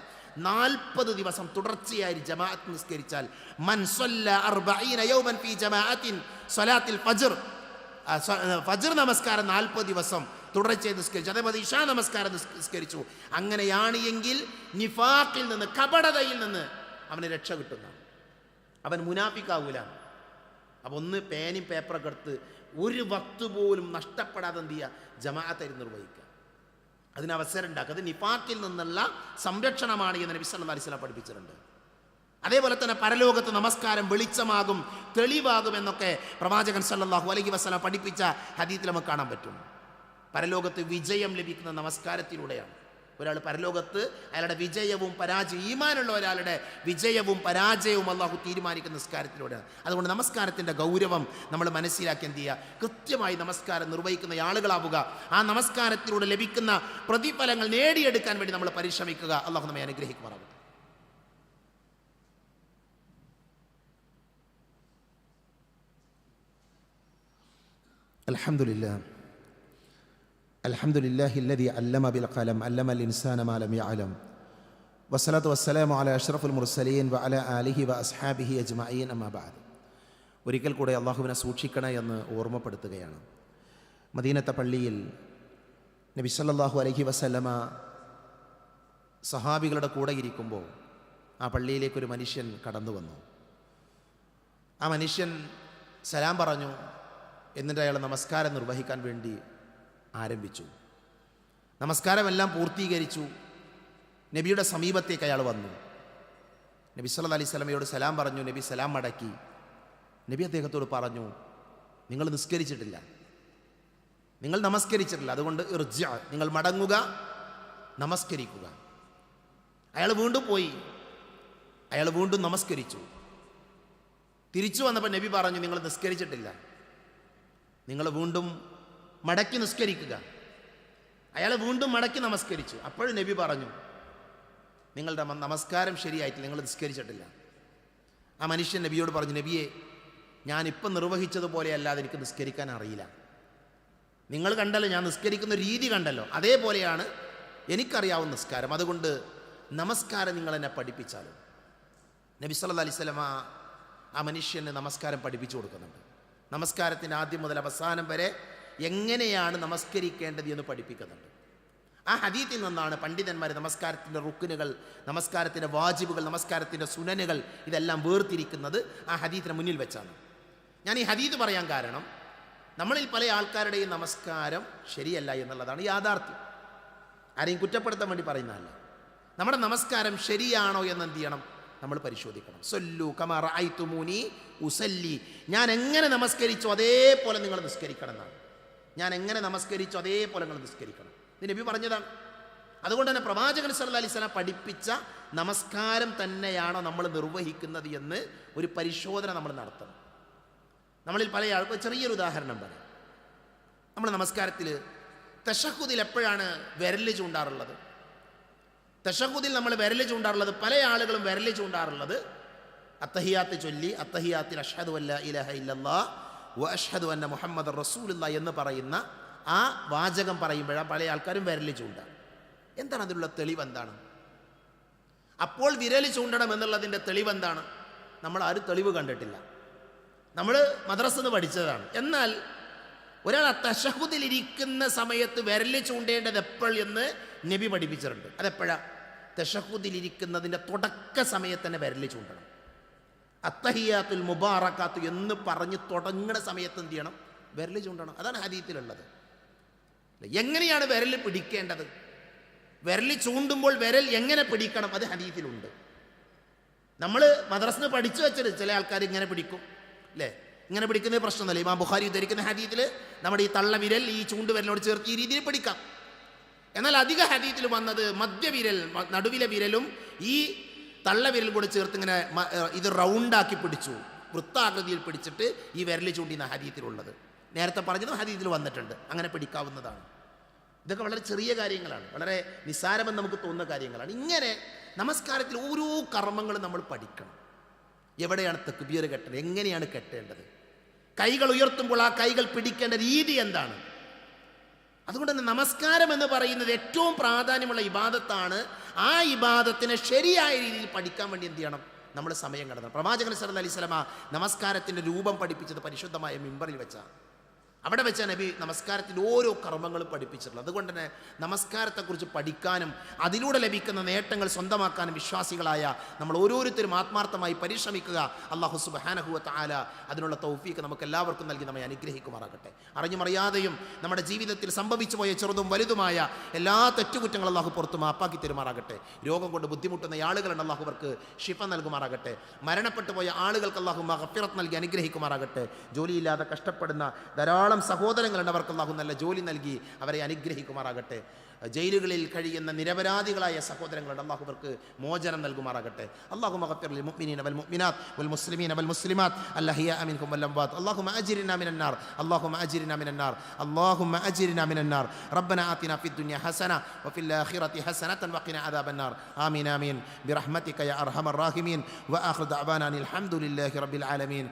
40 ദിവസം തുടർച്ചയായി ജമാഅത്ത് നിസ്കരിച്ചാൽ, മൻ സ്വല്ല 40 യൗമൻ ഫീ ജമാഅത്തിൻ സ്വലാത്തിൽ ഫജ്ർ, ഫജ്ർ നമസ്കാരം 40 ദിവസം തുടർച്ചയായി നിസ്കരിച്ചു, അതേപോലെ ഇശാ നമസ്കാരം നിസ്കരിച്ചു, അങ്ങനെയാണ് എങ്കിൽ നിഫാഖിൽ നിന്ന്, കപടതയിൽ നിന്ന് അവന് രക്ഷ കിട്ടുന്ന, അവൻ മുനാഫിക്കാവൂല. അപ്പോൾ ഒന്ന് പേനയും പേപ്പറൊക്കെ എടുത്ത് ഒരു വക്ത് പോലും നഷ്ടപ്പെടാതെ എന്ത് ചെയ്യുക? ജമാഅത്തായി നിർവഹിക്കുക. അതിന് അവസരം ഉണ്ടാക്കുക. അത് നിഫാഖിൽ നിന്നുള്ള സംരക്ഷണമാണ് എന്ന് നബി സല്ലല്ലാഹു അലൈഹി വസല്ലം പഠിപ്പിച്ചിട്ടുണ്ട്. അതേപോലെ തന്നെ പരലോകത്ത് നമസ്കാരം വെളിച്ചമാകും, തെളിവാകും എന്നൊക്കെ പ്രവാചകൻ സല്ലല്ലാഹു അലൈഹി വസല്ലം പഠിപ്പിച്ച ഹദീസിൽ നമുക്ക് കാണാൻ പറ്റും. പരലോകത്ത് വിജയം ലഭിക്കുന്ന നമസ്കാരത്തിലൂടെയാണ്. ഒരാൾ പരലോകത്ത് അയാളുടെ വിജയവും പരാജയവും, ഈമാനുള്ള ഒരാളുടെ വിജയവും പരാജയവും അള്ളാഹു തീരുമാനിക്കുന്ന നിസ്കാരത്തിലൂടെയാണ്. അതുകൊണ്ട് നമസ്കാരത്തിൻ്റെ ഗൗരവം നമ്മൾ മനസ്സിലാക്കി എന്ത് ചെയ്യുക? കൃത്യമായി നമസ്കാരം നിർവഹിക്കുന്ന ആളുകളാവുക. ആ നമസ്കാരത്തിലൂടെ ലഭിക്കുന്ന പ്രതിഫലങ്ങൾ നേടിയെടുക്കാൻ വേണ്ടി നമ്മൾ പരിശ്രമിക്കുക. അള്ളാഹു നമ്മെ അനുഗ്രഹിക്കുമാറാകട്ടെ. അൽഹംദുലില്ലാഹ് അൽഹംദുലില്ലാഹില്ലദീ അല്ലമ ബിൽ ഖലം അല്ലമൽ ഇൻസാന മാ ലം യഅലം വസ്സലാത്തു വസ്സലാമു അലാ അഷ്റഫുൽ മുർസലീൻ വഅലാ ആലിഹി വഅസ്ഹാബിഹി അജ്മഈൻ അമ്മാ ബഅദ്. ഒരിക്കൽ കൂടെ അള്ളാഹുവിനെ സൂക്ഷിക്കണേ എന്ന് ഓർമ്മപ്പെടുത്തുകയാണ്. മദീനത്തെ പള്ളിയിൽ നബി സല്ലല്ലാഹു അലൈഹി വസല്ലമ സഹാബികളുടെ കൂടെ ഇരിക്കുമ്പോൾ ആ പള്ളിയിലേക്കൊരു മനുഷ്യൻ കടന്നു വന്നു. ആ മനുഷ്യൻ സലാം പറഞ്ഞു. എന്നിട്ട് അയാൾ നമസ്കാരം നിർവഹിക്കാൻ വേണ്ടി ആരംഭിച്ചു. നമസ്കാരമെല്ലാം പൂർത്തീകരിച്ചു. നബിയുടെ സമീപത്തേക്ക് അയാൾ വന്നു. നബി സല്ലല്ലാഹു അലൈഹി വസല്ലമയോട് സലാം പറഞ്ഞു. നബി സലാം മടക്കി. നബി അദ്ദേഹത്തോട് പറഞ്ഞു, നിങ്ങൾ നിസ്കരിച്ചിട്ടില്ല, നിങ്ങൾ നമസ്കരിച്ചിട്ടില്ല, അതുകൊണ്ട് ഇർജിഅ, നിങ്ങൾ മടങ്ങുക, നമസ്കരിക്കുക. അയാൾ വീണ്ടും പോയി. അയാൾ വീണ്ടും നമസ്കരിച്ചു. തിരിച്ചു വന്നപ്പോൾ നബി പറഞ്ഞു, നിങ്ങൾ നിസ്കരിച്ചിട്ടില്ല, നിങ്ങൾ വീണ്ടും മടക്കി നിസ്കരിക്കുക. അയാൾ വീണ്ടും മടക്കി നമസ്കരിച്ചു. അപ്പോഴും നബി പറഞ്ഞു, നിങ്ങളുടെ നമസ്കാരം ശരിയായിട്ടില്ല, നിങ്ങൾ നിസ്കരിച്ചിട്ടില്ല. ആ മനുഷ്യൻ നബിയോട് പറഞ്ഞു, നബിയെ, ഞാനിപ്പം നിർവഹിച്ചതുപോലെ അല്ലാതെ എനിക്ക് നിസ്കരിക്കാൻ അറിയില്ല. നിങ്ങൾ കണ്ടല്ലോ, ഞാൻ നിസ്കരിക്കുന്ന രീതി കണ്ടല്ലോ, അതേപോലെയാണ് എനിക്കറിയാവുന്ന നിസ്കാരം. അതുകൊണ്ട് നമസ്കാരം നിങ്ങൾ എന്നെ പഠിപ്പിച്ചാലും. നബി സല്ലല്ലാഹു അലൈഹി വസല്ലം ആ മനുഷ്യന് നമസ്കാരം പഠിപ്പിച്ചു കൊടുക്കുന്നുണ്ട്. നമസ്കാരത്തിൻ്റെ ആദ്യം മുതൽ അവസാനം വരെ എങ്ങനെയാണ് നമസ്കരിക്കേണ്ടത് എന്ന് പഠിപ്പിക്കുന്നുണ്ട്. ആ ഹദീത്തിൽ നിന്നാണ് പണ്ഡിതന്മാർ നമസ്കാരത്തിൻ്റെ റുക്നുകൾ, നമസ്കാരത്തിൻ്റെ വാജിബുകൾ, നമസ്കാരത്തിൻ്റെ സുനനുകൾ ഇതെല്ലാം വേർതിരിക്കുന്നത് ആ ഹദീത്തിന് മുന്നിൽ വെച്ചാണ്. ഞാൻ ഈ ഹദീത്ത് പറയാൻ കാരണം, നമ്മളിൽ പല ആൾക്കാരുടെയും നമസ്കാരം ശരിയല്ല എന്നുള്ളതാണ് യാഥാർത്ഥ്യം. ആരെയും കുറ്റപ്പെടുത്താൻ വേണ്ടി പറയുന്നതല്ല. നമ്മുടെ നമസ്കാരം ശരിയാണോ എന്ന് എന്ത് ചെയ്യണം? നമ്മൾ പരിശോധിക്കണം. സല്ലു കമാ റഅയ്തുമൂനി ഉസല്ലി, ഞാൻ എങ്ങനെ നമസ്കരിച്ചോ അതേപോലെ നിങ്ങൾ നിസ്കരിക്കണം എന്നാണ്. ഞാൻ എങ്ങനെ നമസ്കരിച്ചോ അതേപോലെ നിങ്ങൾ നിസ്കരിക്കണം. ഇത് നബി പറഞ്ഞതാണ്. അതുകൊണ്ട് തന്നെ പ്രവാചകൻ സല്ലല്ലാഹു അലൈഹി വസല്ലം പഠിപ്പിച്ച നമസ്കാരം തന്നെയാണോ നമ്മൾ നിർവഹിക്കുന്നത് എന്ന് ഒരു പരിശോധന നമ്മൾ നടത്തണം. നമ്മളിൽ പല ആൾക്കും ചെറിയൊരു ഉദാഹരണം പറയാം. നമ്മൾ നമസ്കാരത്തിൽ തശഹുദിൽ എപ്പോഴാണ് വിരൽ ചൂണ്ടാറുള്ളത്? തശഹുദിൽ നമ്മൾ വിരൽ ചൂണ്ടാറുള്ളത്, പല ആളുകളും വിരൽ ചൂണ്ടാറുള്ളത് അത്തഹിയാത്ത് ചൊല്ലി, അത്തഹിയാത്തിൽ അഷ്ഹദു അല്ലാ ഇലാഹ ഇല്ലല്ലാഹ് വ അഷ്ഹദു അന്ന മുഹമ്മദർ റസൂലുള്ളാഹ് എന്ന് പറയുന്ന ആ വാചകം പറയുമ്പോഴാണ് പല ആൾക്കാരും വിരൽ ചൂണ്ടാണ്. എന്താണ് അതിലുള്ള തെളിവ്? എന്താണ് അപ്പോൾ വിരൽ ചൂണ്ടണം എന്നുള്ളതിൻ്റെ തെളിവ് എന്താണ്? നമ്മൾ ആരും തെളിവ് കണ്ടിട്ടില്ല. നമ്മൾ മദ്രസന്ന് പഠിച്ചതാണ്. എന്നാൽ ഒരാൾ തശഹുദിലിരിക്കുന്ന സമയത്ത് വിരൽ ചൂണ്ടേണ്ടത് എപ്പോൾ എന്ന് നബി പഠിപ്പിച്ചിട്ടുണ്ട്. അതെപ്പോഴാണ്? തശഹുദിലിരിക്കുന്നതിൻ്റെ തുടക്ക സമയത്ത് തന്നെ വിരൽ ചൂണ്ടണം. അത്തഹിയാത്തുൽ മുബാറക്കാത്തു എന്ന് പറഞ്ഞ് തുടങ്ങുന്ന സമയത്ത് എന്ത് ചെയ്യണം? വിരൽ ചൂണ്ടണം. അതാണ് ഹദീത്തിലുള്ളത്. എങ്ങനെയാണ് വിരൽ പിടിക്കേണ്ടത്? വിരൽ ചൂണ്ടുമ്പോൾ വിരൽ എങ്ങനെ പിടിക്കണം? അത് ഹദീത്തിലുണ്ട്. നമ്മൾ മദ്രസന്ന് പഠിച്ചു വെച്ചത് ചില ആൾക്കാർ ഇങ്ങനെ പിടിക്കും, അല്ലേ? ഇങ്ങനെ പിടിക്കുന്നത് പ്രശ്നമൊന്നുമില്ല. ഇമാം ബുഖാരി ഉദ്ധരിക്കുന്ന ഹദീത്തിൽ നമ്മുടെ ഈ തള്ളവിരൽ ഈ ചൂണ്ടുവിരലിനോട് ചേർത്ത് ഈ രീതിയിൽ പിടിക്കാം. എന്നാൽ അധിക ഹദീത്തിൽ വന്നത് മധ്യവിരൽ, നടുവിലെ വിരലും ഈ തള്ളവിരലും കൂടെ ചേർത്ത് ഇങ്ങനെ ഇത് റൗണ്ടാക്കി പിടിച്ചു, വൃത്താകൃതിയിൽ പിടിച്ചിട്ട് ഈ വിരൽ ചൂണ്ടിന്ന ഹദീത്തിലുള്ളത്. നേരത്തെ പറഞ്ഞതും ഹദീത്തിൽ വന്നിട്ടുണ്ട്, അങ്ങനെ പിടിക്കാവുന്നതാണ്. ഇതൊക്കെ വളരെ ചെറിയ കാര്യങ്ങളാണ്, വളരെ നിസ്സാരമെന്ന് നമുക്ക് തോന്നുന്ന കാര്യങ്ങളാണ്. ഇങ്ങനെ നമസ്കാരത്തിൽ ഓരോ കർമ്മങ്ങളും നമ്മൾ പഠിക്കണം. എവിടെയാണ് തക്ബീർ കെട്ടേണ്ടത്, എങ്ങനെയാണ് കെട്ടേണ്ടത്, കൈകൾ ഉയർത്തുമ്പോൾ ആ കൈകൾ പിടിക്കേണ്ട രീതി എന്താണ്. അതുകൊണ്ട് തന്നെ നമസ്കാരം എന്ന് പറയുന്നത് ഏറ്റവും പ്രാധാന്യമുള്ള ഇബാദത്താണ്. ആ ഇബാദത്തിനെ ശരിയായ രീതിയിൽ പഠിക്കാൻ വേണ്ടി എന്ത് ചെയ്യണം, നമ്മൾ സമയം കണ്ടെത്തണം. പ്രവാചകൻ സല്ലല്ലാഹു അലൈഹി വസല്ലമ നമസ്കാരത്തിൻ്റെ രൂപം പഠിപ്പിച്ചത് പരിശുദ്ധമായ മിമ്പറിൽ വെച്ചാണ്. അവിടെ വെച്ചാൽ നബി നമസ്കാരത്തിൻ്റെ ഓരോ കർമ്മങ്ങളും പഠിപ്പിച്ചിട്ടുള്ളത്. അതുകൊണ്ട് തന്നെ നമസ്കാരത്തെക്കുറിച്ച് പഠിക്കാനും അതിലൂടെ ലഭിക്കുന്ന നേട്ടങ്ങൾ സ്വന്തമാക്കാനും വിശ്വാസികളായ നമ്മൾ ഓരോരുത്തരും ആത്മാർത്ഥമായി പരിശ്രമിക്കുക. അല്ലാഹു സുബ്ഹാനഹു വ തആല അതിനുള്ള തൗഫീഖ് നമുക്ക് എല്ലാവർക്കും നൽകി നമ്മെ അനുഗ്രഹിക്കുമാറാകട്ടെ. അറിഞ്ഞുമറിയാതെയും നമ്മുടെ ജീവിതത്തിൽ സംഭവിച്ചു പോയ ചെറുതും വലുതുമായ എല്ലാ തെറ്റുകുറ്റങ്ങളും അല്ലാഹു പുറത്തു മാപ്പാക്കി തരുമാറാകട്ടെ. രോഗം കൊണ്ട് ബുദ്ധിമുട്ടുന്ന ആളുകളുണ്ട്, അല്ലാഹു അവർക്ക് ശിഫ നൽകുമാറാകട്ടെ. മരണപ്പെട്ടു പോയ ആളുകൾക്ക് അല്ലാഹു മഗ്ഫിറത്ത് നൽകി അനുഗ്രഹിക്കുമാറാകട്ടെ. ജോലിയില്ലാതെ കഷ്ടപ്പെടുന്ന ധാരാളം സഹോദരങ്ങളുണ്ട്, അവർക്ക് അല്ലാഹു നല്ല ജോലി നൽകി അവരെ അനുഗ്രഹിക്കുമാറാകട്ടെ. ജയിലുകളിൽ കഴിയുന്ന നിരപരാധികളായ സഹോദരങ്ങളുണ്ട്, അല്ലാഹു അവർക്ക് മോചനം നൽകുമാറാകട്ടെ. അല്ലാഹുമ്മ ഗഫിർ ലിൽ മുഅ്മിനീന വൽ മുഅ്മിനാത്ത് വൽ മുസ്ലിമീന വൽ മുസ്ലിമാത്ത് അൽഅഹ്യാഅ മിൻഹും വൽ അംവാത്ത്. അല്ലാഹുമ്മ അജ്രിനാ മിനൻ നാർ, അല്ലാഹുമ്മ അജ്രിനാ മിനൻ നാർ, അല്ലാഹുമ്മ അജ്രിനാ മിനൻ നാർ. റബ്ബനാ ആതിനാ ഫിദ് ദുനിയ ഹസന വഫിൽ ആഖിറതി ഹസനതൻ വഖിനാ അദാബൻ നാർ. ആമീൻ ആമീൻ ബിറഹ്മതിക യാ അർഹമർ റാഹിമീൻ. വആഖിറു ദഅവാനാ അൽഹംദുലില്ലാഹി റബ്ബിൽ ആലമീൻ.